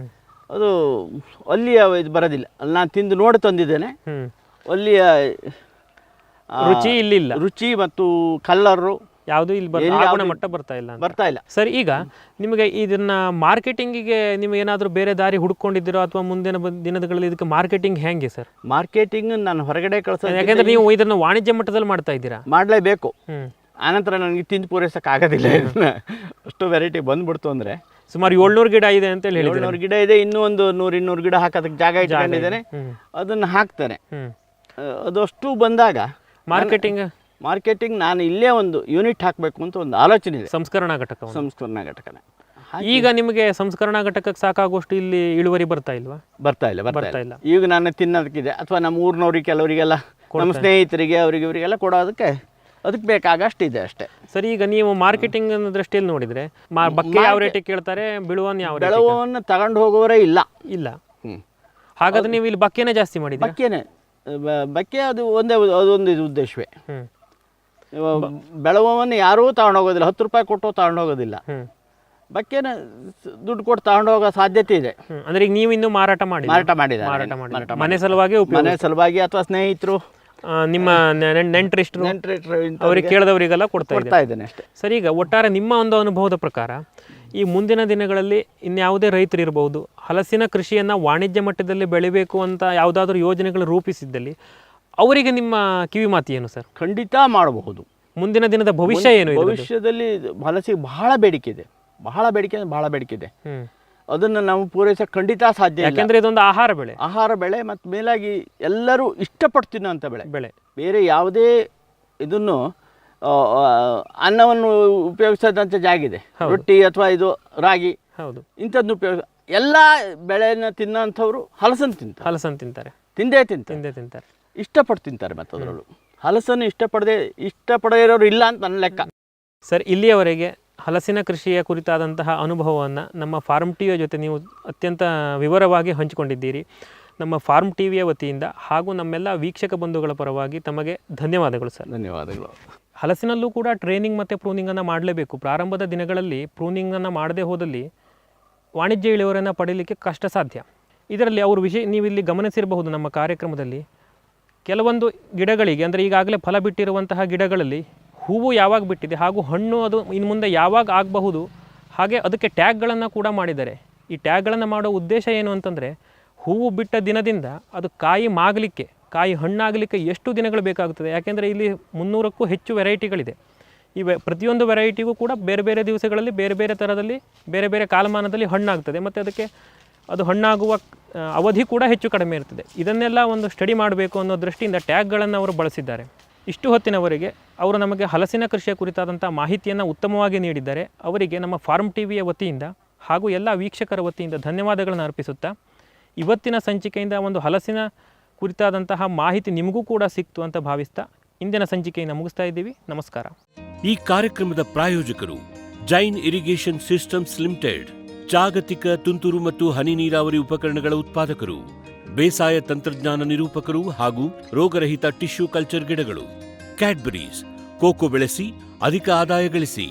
ಅದು ಅಲ್ಲಿಯ ಇದು ಬರೋದಿಲ್ಲ. ಅಲ್ಲಿ ನಾನು ತಿಂದು ನೋಡಿ ತಂದಿದ್ದೇನೆ. ಅಲ್ಲಿಯ ರುಚಿ ಇಲ್ಲಿಲ್ಲ. ರುಚಿ ಮತ್ತು ಕಲ್ಲರು ಯಾವುದು ಇಲ್ಲಿ ಮಟ್ಟ ಬರ್ತಾ ಇಲ್ಲ ಸರ್. ಈಗ ನಿಮಗೆ ಇದನ್ನ ಮಾರ್ಕೆಟಿಂಗಿಗೆ ನಿಮಗೆ ಏನಾದರೂ ಬೇರೆ ದಾರಿ ಹುಡ್ಕೊಂಡಿದ್ದೀರೋ ಅಥವಾ ಮುಂದಿನ ದಿನಗಳಲ್ಲಿ ಇದಕ್ಕೆ ಮಾರ್ಕೆಟಿಂಗ್ ಹೆಂಗೆ ಸರ್? ಮಾರ್ಕೆಟಿಂಗ್ ನಾನು ಹೊರಗಡೆ ಕಳ್ಸೋದು, ಯಾಕಂದ್ರೆ ನೀವು ಇದನ್ನ ವಾಣಿಜ್ಯ ಮಟ್ಟದಲ್ಲಿ ಮಾಡ್ತಾ ಇದ್ದೀರಾ. ಮಾಡಲೇಬೇಕು. ಆನಂತರ ನನಗೆ ತಿಂದು ಪೂರೈಸೋಕ್ಕಾಗೋದಿಲ್ಲ. ಅಷ್ಟು ವೆರೈಟಿ ಬಂದ್ಬಿಡ್ತು ಅಂದರೆ ಸುಮಾರು 700 ಗಿಡ ಇದೆ ಅಂತ ಹೇಳಿ. 700 ಗಿಡ ಇದೆ. ಇನ್ನೂ ಒಂದು 100-200 ಗಿಡ ಹಾಕೋದಕ್ಕೆ ಜಾಗ ಇಟ್ಕೊಂಡಿದ್ದೇನೆ. ಅದನ್ನು ಹಾಕ್ತೇನೆ. ಅದಷ್ಟು ಬಂದಾಗ ಮಾರ್ಕೆಟಿಂಗ್ ನಾನು ಇಲ್ಲೇ ಒಂದು ಯೂನಿಟ್ ಹಾಕಬೇಕು ಅಂತ ಒಂದು ಆಲೋಚನೆ ಇದೆ. ಸಂಸ್ಕರಣಾ ಘಟಕನೇ. ಈಗ ನಿಮಗೆ ಸಂಸ್ಕರಣಾ ಘಟಕಕ್ಕೆ ಸಾಕಾಗುವಷ್ಟು ಇಲ್ಲಿ ಇಳುವರಿ ಬರ್ತಾ ಇಲ್ಲ. ಈಗ ನಾನು ತಿನ್ನೋದಕ್ಕಿದೆ, ಅಥವಾ ನಮ್ಮ ಊರಿನವ್ರಿಗೆ ಕೆಲವರಿಗೆಲ್ಲ, ನಮ್ಮ ಸ್ನೇಹಿತರಿಗೆ, ಇವರಿಗೆಲ್ಲ ಕೊಡೋದಕ್ಕೆ ಅದಕ್ಕೆ ಬೇಕಾಗಷ್ಟು ಇದೆ ಅಷ್ಟೇ. ಸರಿ, ಈಗ ನೀವು ಮಾರ್ಕೆಟಿಂಗ್ ದೃಷ್ಟಿಯಲ್ಲಿ ನೋಡಿದ್ರೆ ಬಕ್ಕೆ ಯಾವ ರೇಟಿಗೆ ಕೇಳ್ತಾರೆ, ಬೆಳುವನ್ನು ತಗೊಂಡು ಹೋಗೋರೇ ಇಲ್ಲ. ಹಾಗಾದ್ರೆ ನೀವು ಇಲ್ಲಿ ಬಕ್ಕೆನೇ ಜಾಸ್ತಿ ಮಾಡಿದ್ದೀರಾ? ಬಕ್ಕೆ ಅದೊಂದು ಇದು ಉದ್ದೇಶವೇ. ಬೆಳವವನ್ನು ಯಾರೂ ತಗೊಂಡೋಗೋದಿಲ್ಲ, 10 ರೂಪಾಯಿ ಕೊಟ್ಟು ತಗೊಂಡೋಗೋದಿಲ್ಲ. ಬಕ್ಕೆನ ದುಡ್ಡು ಕೊಟ್ಟು ತಗೊಂಡೋಗೋ ಸಾಧ್ಯತೆ ಇದೆ. ಅಂದ್ರೆ ಈಗ ನೀವು ಇನ್ನೂ ಮಾರಾಟ ಮಾಡಿದ್ದಾರೆ ಮನೆ ಸಲುವಾಗಿ ಅಥವಾ ಸ್ನೇಹಿತರು, ನಿಮ್ಮ ನೆಂಟರಿಷ್ಟರು ಅವ್ರಿಗೆ ಕೇಳಿದವರಿಗೆಲ್ಲ ಕೊಡ್ತಾ ಇದ್ದೇನೆ ಅಷ್ಟೇ. ಸರಿ, ಈಗ ಒಟ್ಟಾರೆ ನಿಮ್ಮ ಒಂದು ಅನುಭವದ ಪ್ರಕಾರ ಈ ಮುಂದಿನ ದಿನಗಳಲ್ಲಿ ಇನ್ಯಾವುದೇ ರೈತರು ಇರಬಹುದು, ಹಲಸಿನ ಕೃಷಿಯನ್ನು ವಾಣಿಜ್ಯ ಮಟ್ಟದಲ್ಲಿ ಬೆಳಿಬೇಕು ಅಂತ ಯಾವುದಾದ್ರೂ ಯೋಜನೆಗಳು ರೂಪಿಸಿದ್ದಲ್ಲಿ ಅವರಿಗೆ ನಿಮ್ಮ ಕಿವಿ ಮಾತು ಏನು ಸರ್? ಖಂಡಿತ ಮಾಡಬಹುದು. ಮುಂದಿನ ದಿನದ ಭವಿಷ್ಯ ಏನು? ಭವಿಷ್ಯದಲ್ಲಿ ಹಲಸಿಗೆ ಬಹಳ ಬೇಡಿಕೆ ಇದೆ. ಅದನ್ನು ನಾವು ಪೂರೈಸಕ್ಕೆ ಖಂಡಿತ ಸಾಧ್ಯ. ಯಾಕೆಂದರೆ ಇದೊಂದು ಆಹಾರ ಬೆಳೆ ಮತ್ತು ಮೇಲಾಗಿ ಎಲ್ಲರೂ ಇಷ್ಟಪಟ್ಟು ತಿನ್ನುವಂಥ ಬೆಳೆ. ಬೇರೆ ಯಾವುದೇ ಇದನ್ನು ಅನ್ನವನ್ನು ಉಪಯೋಗಿಸೋದಂಥ ಜಾಗಿದೆ. ರೊಟ್ಟಿ ಅಥವಾ ಇದು ರಾಗಿ ಇಂಥದ್ದನ್ನು ಉಪಯೋಗ, ಎಲ್ಲ ಬೆಳೆಯನ್ನು ತಿನ್ನೋಂಥವ್ರು ಹಲಸನ್ನು ತಿಂತಾರೆ. ತಿಂದೇ ತಿಂತಾರೆ, ಇಷ್ಟಪಟ್ಟು ತಿಂತಾರೆ. ಮತ್ತು ಅದರಲ್ಲೂ ಹಲಸನ್ನು ಇಷ್ಟಪಡದೇ ಇರೋರು ಇಲ್ಲ ಅಂತ ನನ್ನ ಲೆಕ್ಕ. ಸರ್, ಇಲ್ಲಿಯವರೆಗೆ ಹಲಸಿನ ಕೃಷಿಯ ಕುರಿತಾದಂತಹ ಅನುಭವವನ್ನು ನಮ್ಮ ಫಾರ್ಮ್ ಟಿವಿಯ ಜೊತೆ ನೀವು ಅತ್ಯಂತ ವಿವರವಾಗಿ ಹಂಚಿಕೊಂಡಿದ್ದೀರಿ. ನಮ್ಮ ಫಾರ್ಮ್ ಟಿವಿಯ ವತಿಯಿಂದ ಹಾಗೂ ನಮ್ಮೆಲ್ಲ ವೀಕ್ಷಕ ಬಂಧುಗಳ ಪರವಾಗಿ ತಮಗೆ ಧನ್ಯವಾದಗಳು ಸರ್. ಧನ್ಯವಾದಗಳು. ಹಲಸಿನಲ್ಲೂ ಕೂಡ ಟ್ರೈನಿಂಗ್ ಮತ್ತು ಪ್ರೂನಿಂಗನ್ನು ಮಾಡಲೇಬೇಕು. ಪ್ರಾರಂಭದ ದಿನಗಳಲ್ಲಿ ಪ್ರೂನಿಂಗನ್ನು ಮಾಡದೇ ಹೋದಲ್ಲಿ ವಾಣಿಜ್ಯ ಇಳುವರಿಯನ್ನು ಪಡೀಲಿಕ್ಕೆ ಕಷ್ಟ ಸಾಧ್ಯ. ಇದರಲ್ಲಿ ನೀವಿಲ್ಲಿ ಗಮನಿಸಿರಬಹುದು ನಮ್ಮ ಕಾರ್ಯಕ್ರಮದಲ್ಲಿ ಕೆಲವೊಂದು ಗಿಡಗಳಿಗೆ, ಅಂದರೆ ಈಗಾಗಲೇ ಫಲ ಬಿಟ್ಟಿರುವಂತಹ ಗಿಡಗಳಲ್ಲಿ ಹೂವು ಯಾವಾಗ ಬಿಟ್ಟಿದೆ ಹಾಗೂ ಹಣ್ಣು ಅದು ಇನ್ನು ಮುಂದೆ ಯಾವಾಗ ಆಗಬಹುದು, ಹಾಗೆ ಅದಕ್ಕೆ ಟ್ಯಾಗ್ಗಳನ್ನು ಕೂಡ ಮಾಡಿದ್ದಾರೆ. ಈ ಟ್ಯಾಗ್ಗಳನ್ನು ಮಾಡೋ ಉದ್ದೇಶ ಏನು ಅಂತಂದರೆ, ಹೂವು ಬಿಟ್ಟ ದಿನದಿಂದ ಅದು ಕಾಯಿ ಹಣ್ಣಾಗಲಿಕ್ಕೆ ಎಷ್ಟು ದಿನಗಳು ಬೇಕಾಗುತ್ತದೆ. ಯಾಕೆಂದರೆ ಇಲ್ಲಿ 300ಕ್ಕೂ ಹೆಚ್ಚು ವೆರೈಟಿಗಳಿದೆ. ಪ್ರತಿಯೊಂದು ವೆರೈಟಿಗೂ ಕೂಡ ಬೇರೆ ಬೇರೆ ದಿವಸಗಳಲ್ಲಿ ಬೇರೆ ಬೇರೆ ಥರದಲ್ಲಿ ಬೇರೆ ಬೇರೆ ಕಾಲಮಾನದಲ್ಲಿ ಹಣ್ಣಾಗ್ತದೆ, ಮತ್ತು ಅದಕ್ಕೆ ಅದು ಹಣ್ಣಾಗುವ ಅವಧಿ ಕೂಡ ಹೆಚ್ಚು ಕಡಿಮೆ ಇರ್ತದೆ. ಇದನ್ನೆಲ್ಲ ಒಂದು ಸ್ಟಡಿ ಮಾಡಬೇಕು ಅನ್ನೋ ದೃಷ್ಟಿಯಿಂದ ಟ್ಯಾಗ್ಗಳನ್ನು ಅವರು ಬಳಸಿದ್ದಾರೆ. ಇಷ್ಟು ಹೊತ್ತಿನವರೆಗೆ ಅವರು ನಮಗೆ ಹಲಸಿನ ಕೃಷಿಯ ಕುರಿತಾದಂಥ ಮಾಹಿತಿಯನ್ನು ಉತ್ತಮವಾಗಿ ನೀಡಿದ್ದಾರೆ. ಅವರಿಗೆ ನಮ್ಮ ಫಾರ್ಮ್ ಟಿವಿಯ ವತಿಯಿಂದ ಹಾಗೂ ಎಲ್ಲ ವೀಕ್ಷಕರ ವತಿಯಿಂದ ಧನ್ಯವಾದಗಳನ್ನು ಅರ್ಪಿಸುತ್ತಾ, ಇವತ್ತಿನ ಸಂಚಿಕೆಯಿಂದ ಒಂದು ಹಲಸಿನ ಕುರಿತಾದಂತಹ ಮಾಹಿತಿ ನಿಮಗೂ ಕೂಡ ಸಿಕ್ತು ಅಂತ ಭಾವಿಸ್ತಾ ಇಂದಿನ ಸಂಚಿಕೆಯನ್ನು ಮುಗಿಸ್ತಾ ಇದ್ದೀವಿ. ನಮಸ್ಕಾರ. ಈ ಕಾರ್ಯಕ್ರಮದ ಪ್ರಾಯೋಜಕರು ಜೈನ್ ಇರಿಗೇಷನ್ ಸಿಸ್ಟಮ್ಸ್ ಲಿಮಿಟೆಡ್, ಜಾಗತಿಕ ತುಂತುರು ಮತ್ತು ಹನಿ ನೀರಾವರಿ ಉಪಕರಣಗಳ ಉತ್ಪಾದಕರು, ಬೇಸಾಯ ತಂತ್ರಜ್ಞಾನ ನಿರೂಪಕರು ಹಾಗೂ ರೋಗರಹಿತ ಟಿಶ್ಯೂ ಕಲ್ಚರ್ ಗಿಡಗಳು. ಕ್ಯಾಡ್ಬರೀಸ್, ಕೋಕೋ ಬೆಳೆಸಿ ಅಧಿಕ ಆದಾಯ ಗಳಿಸಿ.